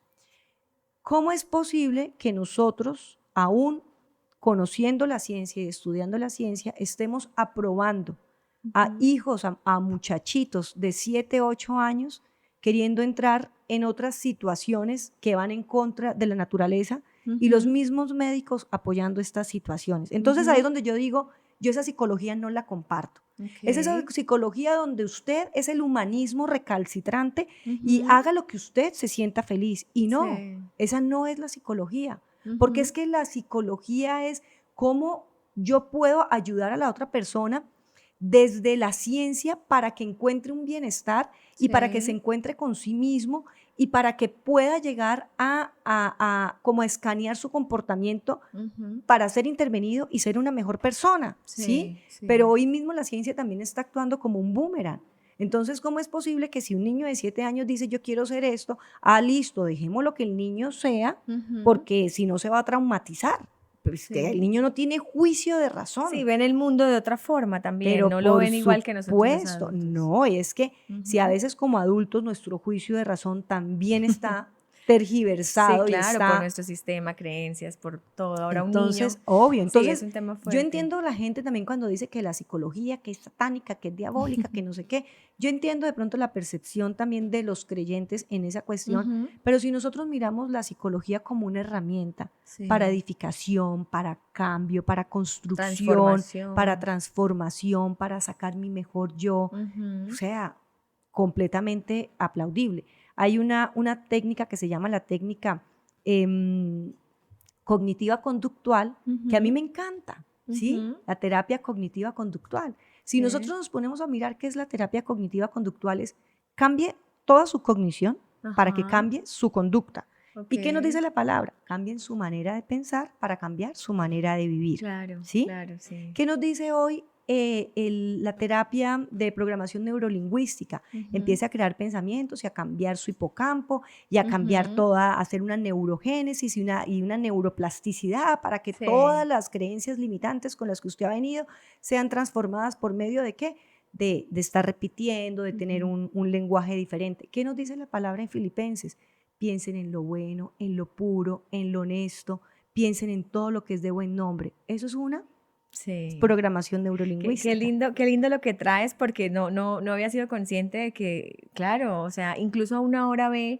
¿Cómo es posible que nosotros, aún conociendo la ciencia y estudiando la ciencia, estemos aprobando a hijos, a muchachitos de 7, 8 años, queriendo entrar en otras situaciones que van en contra de la naturaleza y los mismos médicos apoyando estas situaciones? Entonces ahí es donde yo digo, yo esa psicología no la comparto. Es esa psicología donde usted es el humanismo recalcitrante y haga lo que usted se sienta feliz. Y no, esa no es la psicología. Porque es que la psicología es cómo yo puedo ayudar a la otra persona desde la ciencia para que encuentre un bienestar y para que se encuentre con sí mismo y para que pueda llegar como a escanear su comportamiento para ser intervenido y ser una mejor persona, ¿sí? Pero hoy mismo la ciencia también está actuando como un boomerang. Entonces, ¿cómo es posible que si un niño de 7 años dice yo quiero ser esto, listo, dejemos lo que el niño sea, porque si no se va a traumatizar? Pero es que el niño no tiene juicio de razón. Sí, ven el mundo de otra forma también, pero no lo ven igual que nosotros. Supuesto, no, es que si a veces como adultos nuestro juicio de razón también está tergiversado. Sí, claro, y está, por nuestro sistema, creencias, por todo. Ahora entonces, un niño. Obvio, entonces sí, es un tema fuerte. Yo entiendo la gente también cuando dice que la psicología, que es satánica, que es diabólica, que no sé qué. Yo entiendo de pronto la percepción también de los creyentes en esa cuestión, pero si nosotros miramos la psicología como una herramienta para edificación, para cambio, para construcción, para transformación, para sacar mi mejor yo, o sea, completamente aplaudible. Hay una técnica que se llama la técnica cognitiva conductual, que a mí me encanta, ¿sí? La terapia cognitiva conductual. Si nosotros nos ponemos a mirar qué es la terapia cognitiva conductual, es cambie toda su cognición para que cambie su conducta. ¿Y qué nos dice la palabra? Cambien su manera de pensar para cambiar su manera de vivir. Claro, ¿sí? Claro, sí. ¿Qué nos dice hoy la terapia de programación neurolingüística. Empieza a crear pensamientos y a cambiar su hipocampo y a cambiar a hacer una neurogénesis y una neuroplasticidad para que todas las creencias limitantes con las que usted ha venido sean transformadas por medio de ¿qué? De estar repitiendo, de tener un lenguaje diferente. ¿Qué nos dice la palabra en Filipenses? Piensen en lo bueno, en lo puro, en lo honesto, piensen en todo lo que es de buen nombre. Eso es una programación neurolingüística. Qué lindo lo que traes, porque no había sido consciente de que, claro, o sea, incluso aún ahora ve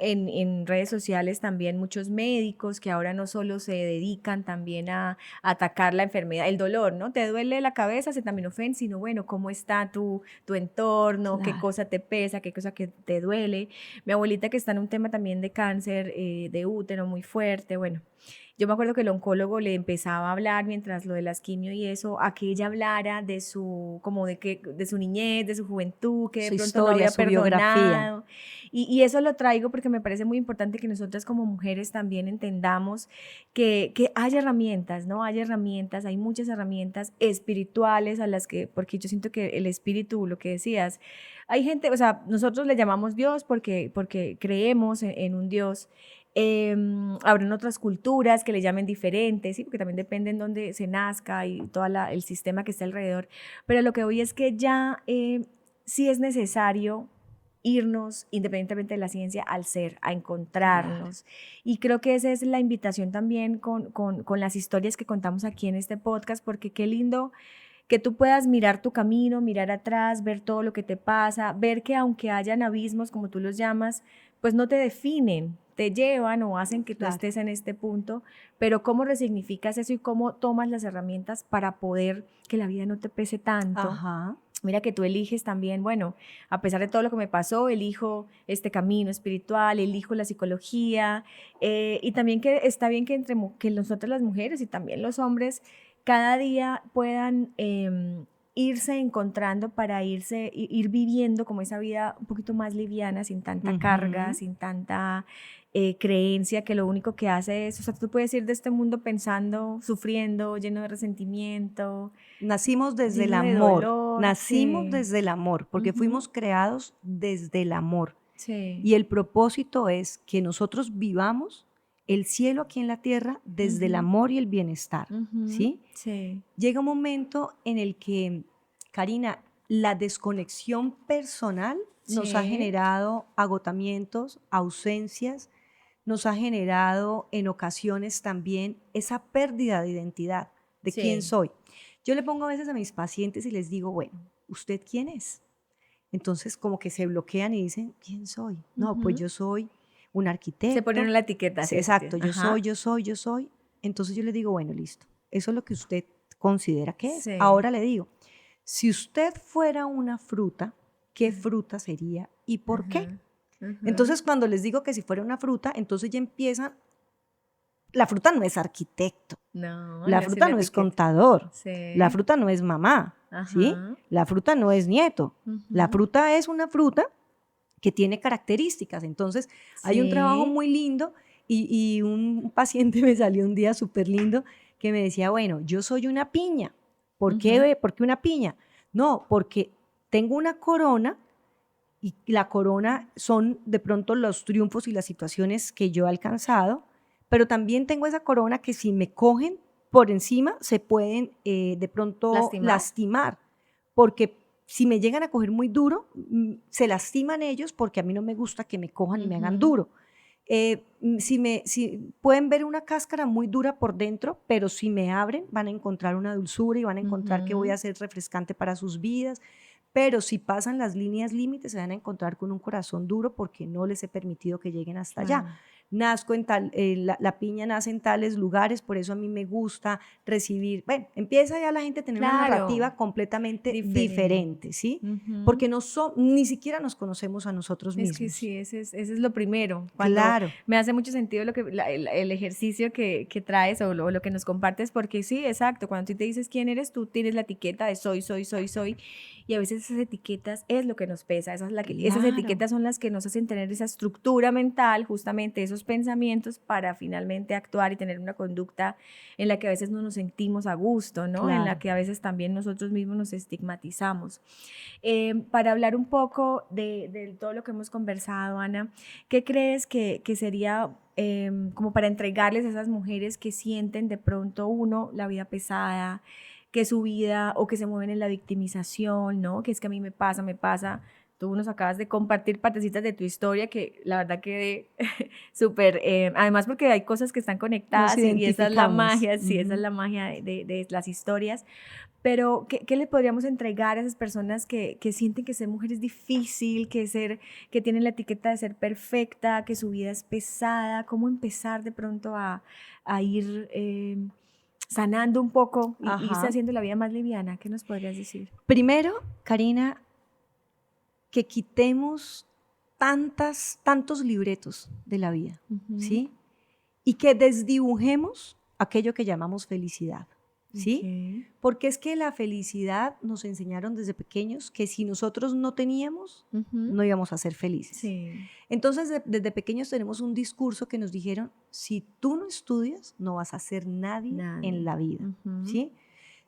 en redes sociales también muchos médicos que ahora no solo se dedican también a atacar la enfermedad, el dolor, ¿no? Te duele la cabeza, acetaminofén, sino bueno, ¿cómo está tu entorno? Claro. ¿Qué cosa te pesa? ¿Qué cosa que te duele? Mi abuelita, que está en un tema también de cáncer de útero muy fuerte, bueno. Yo me acuerdo que el oncólogo le empezaba a hablar mientras lo de las quimio y eso, a que ella hablara de su, de su niñez, de su juventud, que de pronto historia, no había perdonado. Y eso lo traigo porque me parece muy importante que nosotras como mujeres también entendamos que hay herramientas, ¿no? Hay herramientas, hay muchas herramientas espirituales a las que, porque yo siento que el espíritu, lo que decías, hay gente, o sea, nosotros le llamamos Dios porque creemos en un Dios. Habrán otras culturas que le llamen diferentes, ¿sí? Porque también depende en dónde se nazca y todo el sistema que está alrededor, pero lo que voy es que ya sí es necesario irnos, independientemente de la ciencia, al ser, a encontrarnos. Claro. Y creo que esa es la invitación también con las historias que contamos aquí en este podcast, porque qué lindo que tú puedas mirar tu camino, mirar atrás, ver todo lo que te pasa, ver que aunque hayan abismos, como tú los llamas, pues no te definen, te llevan o hacen que tú estés en este punto, pero cómo resignificas eso y cómo tomas las herramientas para poder que la vida no te pese tanto. Ajá. Mira que tú eliges también, bueno, a pesar de todo lo que me pasó, elijo este camino espiritual, elijo la psicología, y también que está bien que nosotras las mujeres y también los hombres cada día puedan irse encontrando para ir viviendo como esa vida un poquito más liviana, sin tanta carga, sin tanta creencia que lo único que hace es, o sea, tú puedes ir de este mundo pensando, sufriendo, lleno de resentimiento. Nacimos desde el amor, desde el amor, porque fuimos creados desde el amor. Sí. Y el propósito es que nosotros vivamos el cielo aquí en la tierra desde el amor y el bienestar, ¿sí? Sí. Llega un momento en el que, Karina, la desconexión personal nos ha generado agotamientos, ausencias, nos ha generado en ocasiones también esa pérdida de identidad de quién soy. Yo le pongo a veces a mis pacientes y les digo, bueno, ¿usted quién es? Entonces como que se bloquean y dicen, ¿quién soy? No, pues yo soy un arquitecto. Se ponen la etiqueta. Sí, exacto, yo soy. Entonces yo le digo, bueno, listo, eso es lo que usted considera que es. Sí. Ahora le digo, si usted fuera una fruta, ¿qué fruta sería y por qué? Entonces cuando les digo que si fuera una fruta, entonces ya empiezan, la fruta no es arquitecto, la fruta no es contador, la fruta no es mamá, ¿sí? La fruta no es nieto, la fruta es una fruta que tiene características. Entonces hay un trabajo muy lindo y un paciente me salió un día súper lindo que me decía, bueno, yo soy una piña. ¿Por qué? ¿Por qué una piña? No, porque tengo una corona y la corona son de pronto los triunfos y las situaciones que yo he alcanzado, pero también tengo esa corona que si me cogen por encima se pueden de pronto lastimar, porque si me llegan a coger muy duro, se lastiman ellos porque a mí no me gusta que me cojan y me hagan duro. Si pueden ver una cáscara muy dura por dentro, pero si me abren van a encontrar una dulzura y van a encontrar que voy a ser refrescante para sus vidas. Pero si pasan las líneas límites se van a encontrar con un corazón duro porque no les he permitido que lleguen hasta allá. Nazco la piña nace en tales lugares, por eso a mí me gusta recibir, bueno, empieza ya la gente a tener una narrativa completamente diferente, ¿sí? Porque ni siquiera nos conocemos a nosotros mismos. Es que sí, ese es lo primero. Me hace mucho sentido el ejercicio que traes o lo que nos compartes, porque sí, exacto, cuando tú te dices quién eres, tú tienes la etiqueta de soy, y a veces esas etiquetas es lo que nos pesa, esas Claro. etiquetas son las que nos hacen tener esa estructura mental, justamente esos pensamientos para finalmente actuar y tener una conducta en la que a veces no nos sentimos a gusto, ¿no? En la Claro. que a veces también nosotros mismos nos estigmatizamos. Para hablar un poco de todo lo que hemos conversado, Ana, ¿qué crees que sería como para entregarles a esas mujeres que sienten de pronto la vida pesada, que su vida o que se mueven en la victimización, ¿no? Que es que a mí me pasa. Tú nos acabas de compartir partecitas de tu historia que la verdad que súper, además porque hay cosas que están Nos conectadas y esa es la identificamos. magia, sí, esa es la magia de las historias. Pero, ¿qué le podríamos entregar a esas personas que sienten que ser mujer es difícil, que tienen la etiqueta de ser perfecta, que su vida es pesada? ¿Cómo empezar de pronto a ir sanando un poco y irse Ajá. haciendo la vida más liviana? ¿Qué nos podrías decir? Primero, Karina, que quitemos tantos libretos de la vida, ¿sí? Y que desdibujemos aquello que llamamos felicidad, ¿sí? Okay. Porque es que la felicidad nos enseñaron desde pequeños que si nosotros no teníamos, no íbamos a ser felices. Sí. Entonces, desde pequeños tenemos un discurso que nos dijeron, si tú no estudias, no vas a ser nadie en la vida, ¿sí?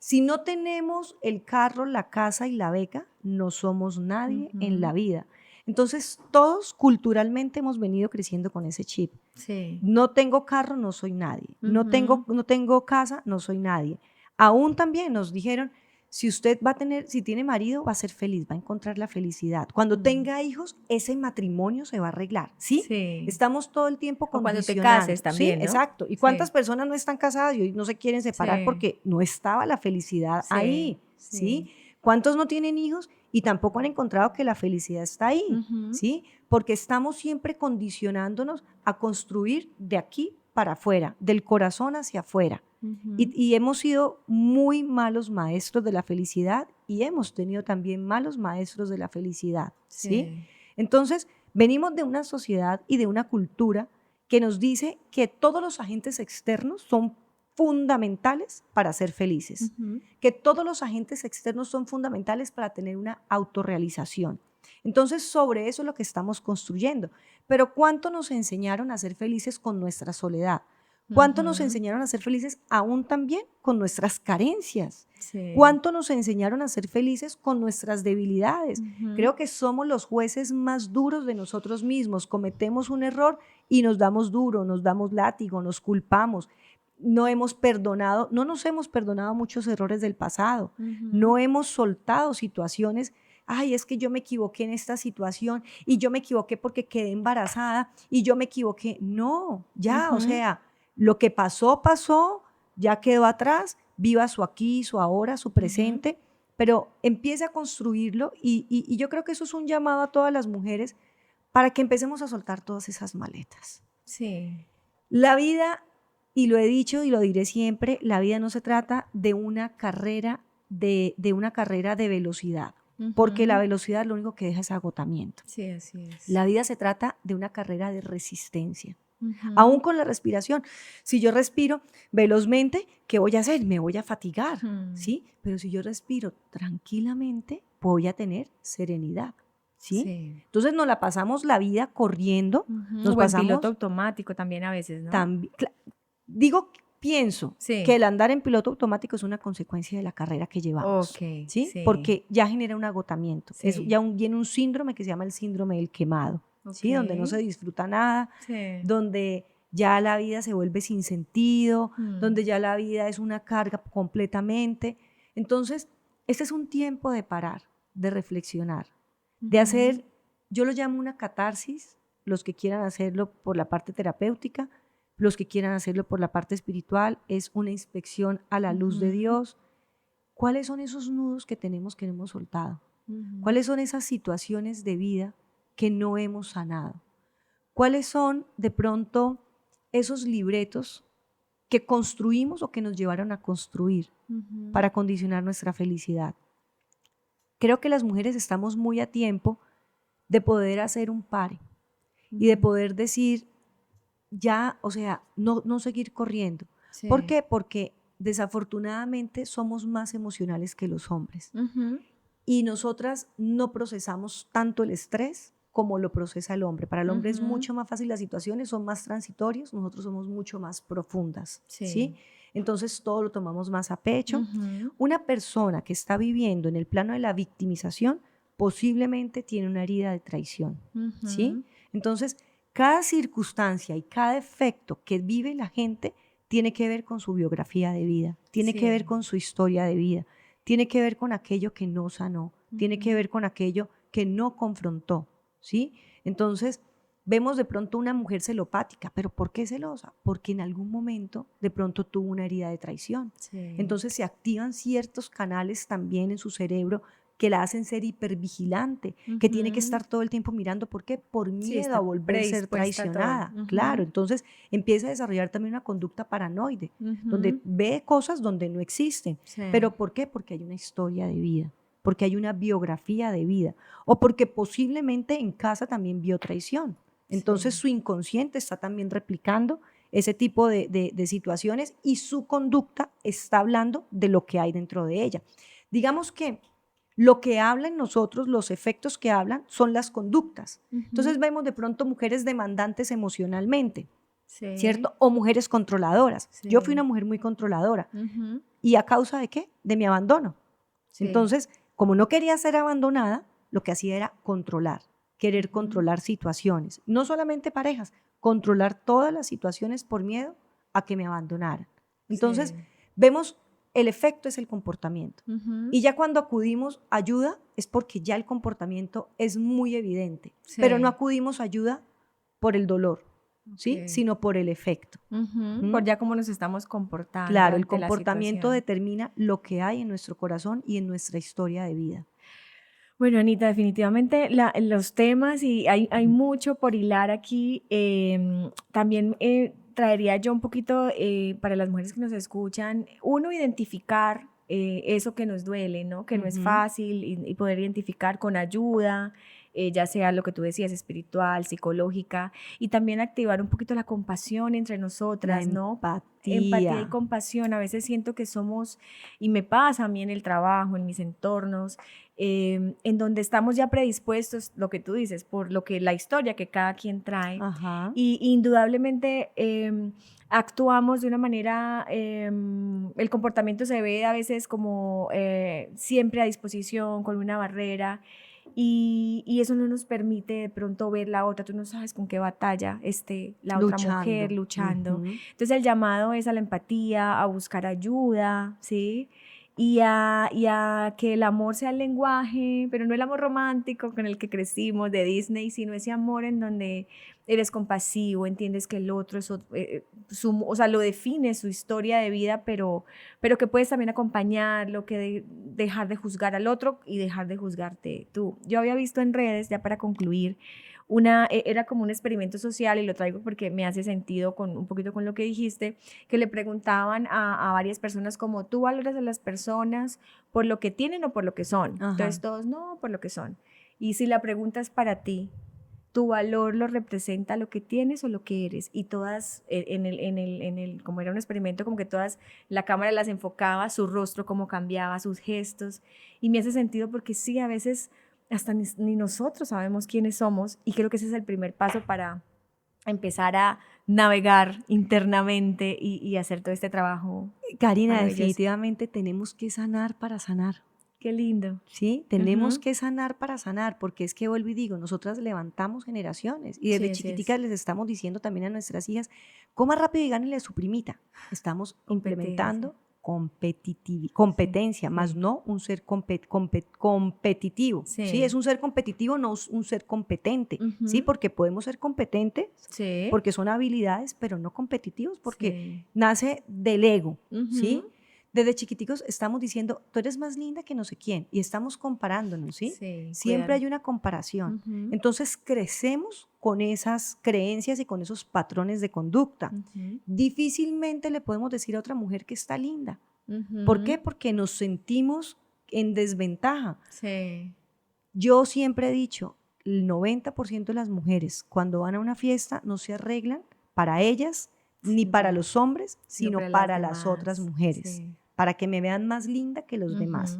Si no tenemos el carro, la casa y la beca, no somos nadie en la vida. Entonces, todos culturalmente hemos venido creciendo con ese chip. Sí. No tengo carro, no soy nadie. No tengo casa, no soy nadie. Aún también nos dijeron, si usted si tiene marido, va a ser feliz, va a encontrar la felicidad. Cuando tenga hijos, ese matrimonio se va a arreglar, ¿sí? Sí. Estamos todo el tiempo O cuando te condicionando. cases también, ¿Sí? ¿no? Exacto. ¿Y Sí. cuántas personas no están casadas y hoy no se quieren separar Sí. porque no estaba la felicidad Sí, ahí, sí. ¿sí? ¿Cuántos no tienen hijos y tampoco han encontrado que la felicidad está ahí, ¿sí? Porque estamos siempre condicionándonos a construir de aquí para afuera, del corazón hacia afuera. Y hemos sido muy malos maestros de la felicidad y hemos tenido también malos maestros de la felicidad, ¿sí? Entonces, venimos de una sociedad y de una cultura que nos dice que todos los agentes externos son fundamentales para ser felices, que todos los agentes externos son fundamentales para tener una autorrealización. Entonces, sobre eso es lo que estamos construyendo. Pero ¿cuánto nos enseñaron a ser felices con nuestra soledad? ¿Cuánto nos enseñaron a ser felices aún también con nuestras carencias? Sí. ¿Cuánto nos enseñaron a ser felices con nuestras debilidades? Creo que somos los jueces más duros de nosotros mismos. Cometemos un error y nos damos duro, nos damos látigo, nos culpamos. No nos hemos perdonado muchos errores del pasado. No hemos soltado situaciones. Ay, es que yo me equivoqué en esta situación y yo me equivoqué porque quedé embarazada y yo me equivoqué. No, ya, o sea, lo que pasó, ya quedó atrás, viva su aquí, su ahora, su presente, pero empiece a construirlo y yo creo que eso es un llamado a todas las mujeres para que empecemos a soltar todas esas maletas. Sí. La vida, y lo he dicho y lo diré siempre, la vida no se trata de una carrera de velocidad, porque la velocidad lo único que deja es agotamiento. Sí, así es. La vida se trata de una carrera de resistencia. Aún con la respiración. Si yo respiro velozmente, ¿qué voy a hacer? Me voy a fatigar, ¿sí? Pero si yo respiro tranquilamente, voy a tener serenidad, ¿sí? Entonces nos la pasamos la vida corriendo. Nos o en pasamos piloto automático también a veces, ¿no? Pienso Sí. que el andar en piloto automático es una consecuencia de la carrera que llevamos, Ok, ¿sí? sí. Porque ya genera un agotamiento. Sí. Viene un síndrome que se llama el síndrome del quemado, ¿sí? Donde no se disfruta nada, donde ya la vida se vuelve sin sentido, donde ya la vida es una carga completamente. Entonces, este es un tiempo de parar, de reflexionar, de hacer, yo lo llamo una catarsis, los que quieran hacerlo por la parte terapéutica, los que quieran hacerlo por la parte espiritual, es una inspección a la luz de Dios. ¿Cuáles son esos nudos que tenemos que no hemos soltado? ¿Cuáles son esas situaciones de vida que no hemos sanado? ¿Cuáles son de pronto esos libretos que construimos o que nos llevaron a construir para condicionar nuestra felicidad? Creo que las mujeres estamos muy a tiempo de poder hacer un pare y de poder decir, ya, o sea, no seguir corriendo. Sí. ¿Por qué? Porque desafortunadamente somos más emocionales que los hombres. y nosotras no procesamos tanto el estrés como lo procesa el hombre. Para el hombre es mucho más fácil, las situaciones son más transitorias, nosotros somos mucho más profundas, ¿sí? Entonces todo lo tomamos más a pecho. Una persona que está viviendo en el plano de la victimización posiblemente tiene una herida de traición, ¿sí? Entonces, cada circunstancia y cada efecto que vive la gente tiene que ver con su biografía de vida, tiene que ver con su historia de vida, tiene que ver con aquello que no sanó, tiene que ver con aquello que no confrontó, ¿sí? Entonces, vemos de pronto una mujer celopática, pero ¿por qué celosa? Porque en algún momento de pronto tuvo una herida de traición. Entonces se activan ciertos canales también en su cerebro que la hacen ser hipervigilante, que tiene que estar todo el tiempo mirando. ¿Por qué? Por miedo a volver a ser traicionada. Claro, entonces empieza a desarrollar también una conducta paranoide, donde ve cosas donde no existen. ¿Pero por qué? Porque hay una historia de vida, porque hay una biografía de vida, o porque posiblemente en casa también vio traición. Entonces su inconsciente está también replicando ese tipo de situaciones y su conducta está hablando de lo que hay dentro de ella. Digamos que lo que habla en nosotros, los efectos que hablan, son las conductas. Entonces vemos de pronto mujeres demandantes emocionalmente, ¿cierto? O mujeres controladoras. Yo fui una mujer muy controladora. ¿Y a causa de qué? De mi abandono. Entonces, como no quería ser abandonada, lo que hacía era controlar, querer controlar situaciones. No solamente parejas, controlar todas las situaciones por miedo a que me abandonaran. Entonces, vemos el efecto es el comportamiento. Y ya cuando acudimos a ayuda es porque ya el comportamiento es muy evidente, pero no acudimos a ayuda por el dolor, ¿sí? Sino por el efecto. Por ya cómo nos estamos comportando. Claro, el comportamiento determina lo que hay en nuestro corazón y en nuestra historia de vida. Bueno, Anita, definitivamente los temas y hay mucho por hilar aquí. También traería yo un poquito para las mujeres que nos escuchan, uno, identificar eso que nos duele, ¿no? Que no es fácil y poder identificar con ayuda, ya sea lo que tú decías, espiritual, psicológica, y también activar un poquito la compasión entre nosotras, ¿no? Empatía y compasión. A veces siento que somos, y me pasa a mí en el trabajo, en mis entornos, en donde estamos ya predispuestos, lo que tú dices, por lo que la historia que cada quien trae, y indudablemente actuamos de una manera, el comportamiento se ve a veces como siempre a disposición, con una barrera, y eso no nos permite de pronto ver la otra. Tú no sabes con qué batalla esté la otra mujer luchando. Entonces el llamado es a la empatía, a buscar ayuda, ¿sí? Y a que el amor sea el lenguaje, pero no el amor romántico con el que crecimos de Disney, sino ese amor en donde eres compasivo, entiendes que el otro es o sea, lo define su historia de vida, pero que puedes también acompañarlo, que dejar de juzgar al otro y dejar de juzgarte tú. Yo había visto en redes, ya para concluir, era como un experimento social, y lo traigo porque me hace sentido un poquito con lo que dijiste, que le preguntaban a varias personas como, ¿tú valoras a las personas por lo que tienen o por lo que son? Entonces todos, no, por lo que son. Y si la pregunta es para ti, ¿tu valor lo representa lo que tienes o lo que eres? Y todas, como era un experimento, como que todas, la cámara las enfocaba, su rostro cómo cambiaba, sus gestos, y me hace sentido porque sí, a veces hasta ni nosotros sabemos quiénes somos, y creo que ese es el primer paso para empezar a navegar internamente y hacer todo este trabajo. Karina, definitivamente tenemos que sanar para sanar. Qué lindo. Sí, tenemos que sanar para sanar, porque es que vuelvo y digo, nosotras levantamos generaciones y desde chiquiticas les estamos diciendo también a nuestras hijas, coma rápido y gánele a su primita. Estamos implementando competencia, más no un ser competitivo. Sí, es un ser competitivo, no un ser competente. Sí, porque podemos ser competentes, porque son habilidades, pero no competitivos, porque nace del ego. ¿Sí? Desde chiquiticos estamos diciendo, tú eres más linda que no sé quién, y estamos comparándonos, ¿sí? Siempre hay una comparación. Entonces crecemos con esas creencias y con esos patrones de conducta. Difícilmente le podemos decir a otra mujer que está linda. ¿Por qué? Porque nos sentimos en desventaja. Yo siempre he dicho, el 90% de las mujeres cuando van a una fiesta no se arreglan para ellas, ni para los hombres, sino para las otras mujeres, para que me vean más linda que los demás.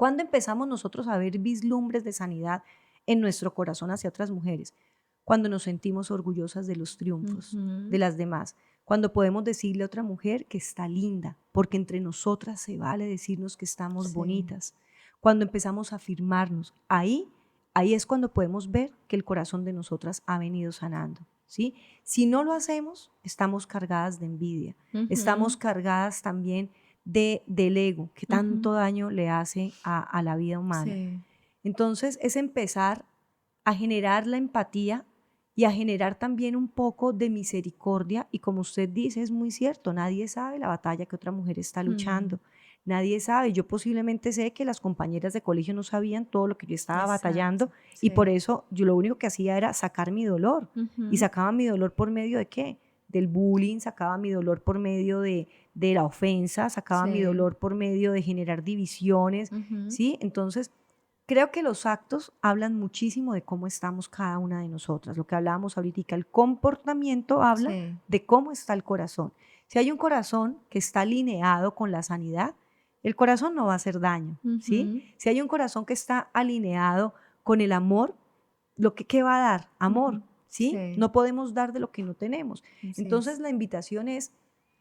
¿Cuándo empezamos nosotros a ver vislumbres de sanidad en nuestro corazón hacia otras mujeres? Cuando nos sentimos orgullosas de los triunfos de las demás, cuando podemos decirle a otra mujer que está linda, porque entre nosotras se vale decirnos que estamos bonitas. Cuando empezamos a afirmarnos, ahí es cuando podemos ver que el corazón de nosotras ha venido sanando, ¿sí? Si no lo hacemos, estamos cargadas de envidia, estamos cargadas también del ego, que tanto daño le hace a la vida humana. Sí. Entonces, es empezar a generar la empatía y a generar también un poco de misericordia, y como usted dice, es muy cierto, nadie sabe la batalla que otra mujer está luchando, nadie sabe. Yo posiblemente sé que las compañeras de colegio no sabían todo lo que yo estaba batallando, y por eso yo lo único que hacía era sacar mi dolor, y sacaba mi dolor por medio de ¿qué? Del bullying, sacaba mi dolor por medio de la ofensa, sacaba mi dolor por medio de generar divisiones, ¿sí? Entonces, creo que los actos hablan muchísimo de cómo estamos cada una de nosotras. Lo que hablábamos ahorita, el comportamiento habla de cómo está el corazón. Si hay un corazón que está alineado con la sanidad, el corazón no va a hacer daño, ¿sí? Si hay un corazón que está alineado con el amor, ¿qué va a dar? Amor, ¿sí? No podemos dar de lo que no tenemos. Entonces la invitación es: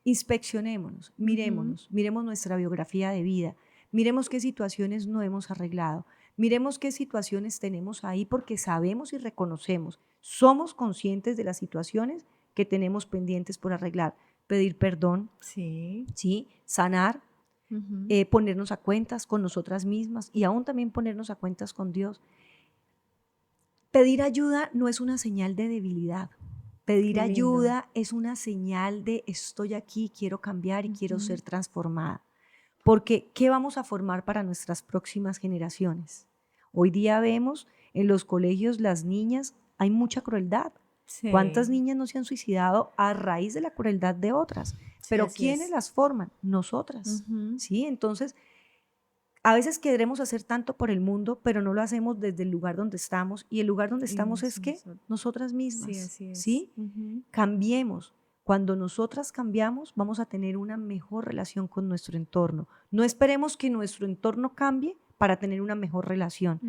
inspeccionémonos, miremos nuestra biografía de vida, miremos qué situaciones no hemos arreglado, miremos qué situaciones tenemos ahí, porque sabemos y reconocemos, somos conscientes de las situaciones que tenemos pendientes por arreglar, pedir perdón, ¿sí? Sanar, ponernos a cuentas con nosotras mismas y aún también ponernos a cuentas con Dios. Pedir ayuda no es una señal de debilidad. Pedir ayuda es una señal de estoy aquí, quiero cambiar y quiero ser transformada. Porque ¿qué vamos a formar para nuestras próximas generaciones? Hoy día vemos en los colegios las niñas, hay mucha crueldad. ¿Cuántas niñas no se han suicidado a raíz de la crueldad de otras? Pero ¿quiénes las forman? Nosotras. ¿Sí? Entonces, a veces queremos hacer tanto por el mundo, pero no lo hacemos desde el lugar donde estamos. Y el lugar donde estamos es ¿qué? Nosotras mismas. ¿Sí? Cambiemos. Cuando nosotras cambiamos, vamos a tener una mejor relación con nuestro entorno. No esperemos que nuestro entorno cambie para tener una mejor relación.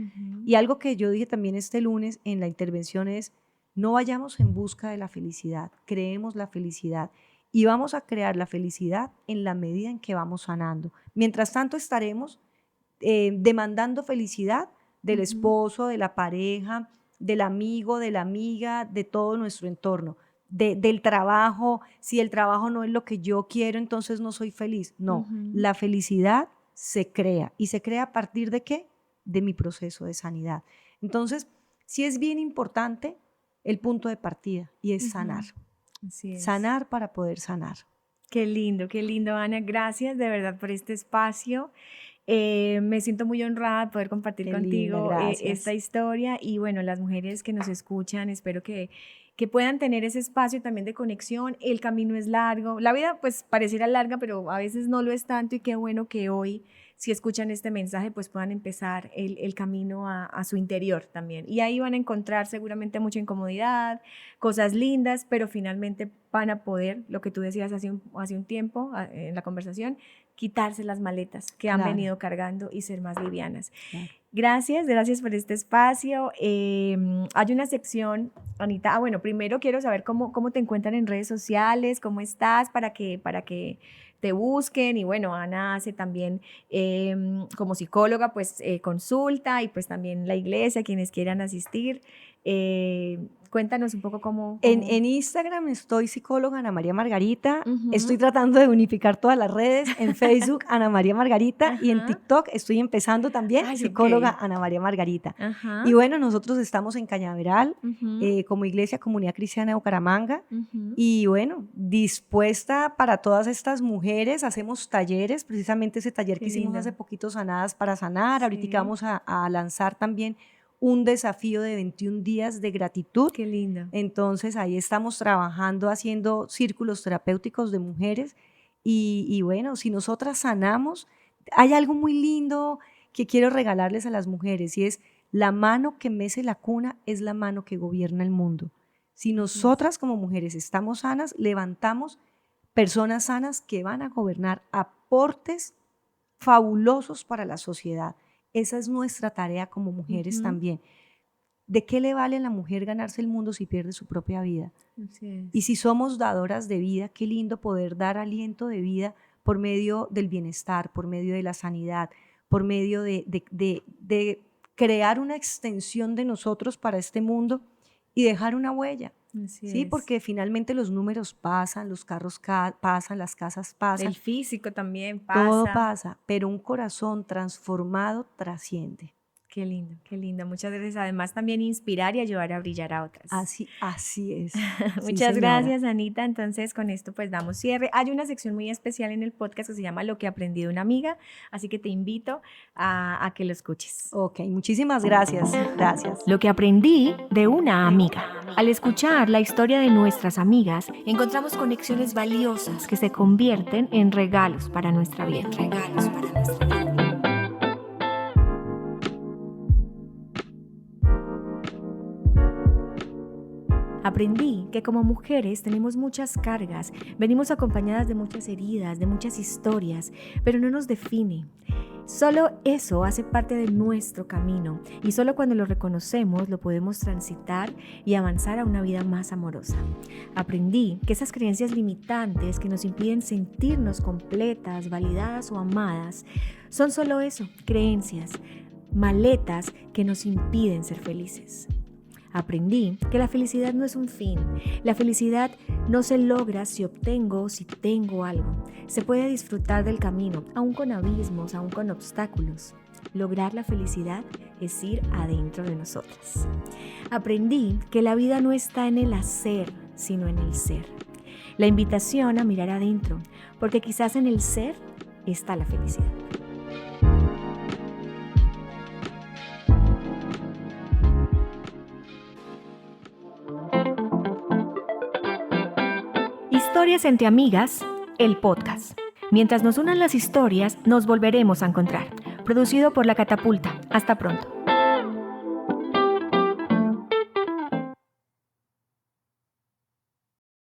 Y algo que yo dije también este lunes en la intervención es: no vayamos en busca de la felicidad, creemos la felicidad. Y vamos a crear la felicidad en la medida en que vamos sanando. Mientras tanto estaremos demandando felicidad del esposo, de la pareja, del amigo, de la amiga, de todo nuestro entorno. Del trabajo, si el trabajo no es lo que yo quiero, entonces no soy feliz. No, la felicidad se crea. ¿Y se crea a partir de qué? De mi proceso de sanidad. Entonces, sí es bien importante el punto de partida, y es sanar. Así es. Sanar para poder sanar. Qué lindo, Ana. Gracias de verdad por este espacio. Me siento muy honrada de poder compartir contigo esta historia, y bueno, las mujeres que nos escuchan, espero que puedan tener ese espacio también de conexión. El camino es largo, la vida pues pareciera larga, pero a veces no lo es tanto, y qué bueno que hoy, si escuchan este mensaje, pues puedan empezar el camino a su interior también, y ahí van a encontrar seguramente mucha incomodidad, cosas lindas, pero finalmente van a poder, lo que tú decías hace un tiempo en la conversación, quitarse las maletas que han venido cargando y ser más livianas. Gracias por este espacio. Hay una sección, Anita, bueno, primero quiero saber cómo te encuentran en redes sociales, cómo estás, para que te busquen. Y bueno, Ana hace también como psicóloga, pues consulta, y pues también la iglesia, quienes quieran asistir. Cuéntanos un poco cómo... En Instagram estoy psicóloga Ana María Margarita. Estoy tratando de unificar todas las redes. En Facebook, Ana María Margarita. Y en TikTok estoy empezando también, psicóloga Ana María Margarita. Y bueno, nosotros estamos en Cañaveral, como Iglesia Comunidad Cristiana de Bucaramanga. Y bueno, dispuesta para todas estas mujeres. Hacemos talleres, precisamente ese taller que hicimos hace poquito, Sanadas para Sanar. Ahorita vamos a lanzar también un desafío de 21 días de gratitud. Qué lindo. Entonces ahí estamos trabajando, haciendo círculos terapéuticos de mujeres, y bueno, si nosotras sanamos, hay algo muy lindo que quiero regalarles a las mujeres, y es: la mano que mece la cuna es la mano que gobierna el mundo. Si nosotras como mujeres estamos sanas, levantamos personas sanas que van a gobernar, aportes fabulosos para la sociedad. esa es nuestra tarea como mujeres también. ¿De qué le vale a la mujer ganarse el mundo si pierde su propia vida? Así es. Y si somos dadoras de vida, qué lindo poder dar aliento de vida por medio del bienestar, por medio de la sanidad, por medio de crear una extensión de nosotros para este mundo y dejar una huella. Así Sí, es. porque finalmente los números pasan, los carros pasan, las casas pasan. El físico también pasa. Todo pasa, pero un corazón transformado trasciende. Qué lindo, qué lindo. Muchas veces además también inspirar y ayudar a brillar a otras. Así es. Muchas gracias, Anita. Entonces, con esto pues damos cierre. Hay una sección muy especial en el podcast que se llama Lo que aprendí de una amiga, así que te invito a que lo escuches. Ok, muchísimas gracias. Gracias. Lo que aprendí de una amiga. Al escuchar la historia de nuestras amigas, encontramos conexiones valiosas que se convierten en regalos para nuestra vida. Regalos para nuestra vida. Aprendí que como mujeres tenemos muchas cargas, venimos acompañadas de muchas heridas, de muchas historias, pero no nos define. Solo eso hace parte de nuestro camino y solo cuando lo reconocemos lo podemos transitar y avanzar a una vida más amorosa. Aprendí que esas creencias limitantes que nos impiden sentirnos completas, validadas o amadas son solo eso, creencias, maletas que nos impiden ser felices. Aprendí que la felicidad no es un fin. La felicidad no se logra si obtengo o si tengo algo. Se puede disfrutar del camino, aún con abismos, aún con obstáculos. Lograr la felicidad es ir adentro de nosotras. Aprendí que la vida no está en el hacer, sino en el ser. La invitación a mirar adentro, porque quizás en el ser está la felicidad. Historias entre amigas, el podcast. Mientras nos unan las historias, nos volveremos a encontrar. Producido por La Catapulta. Hasta pronto.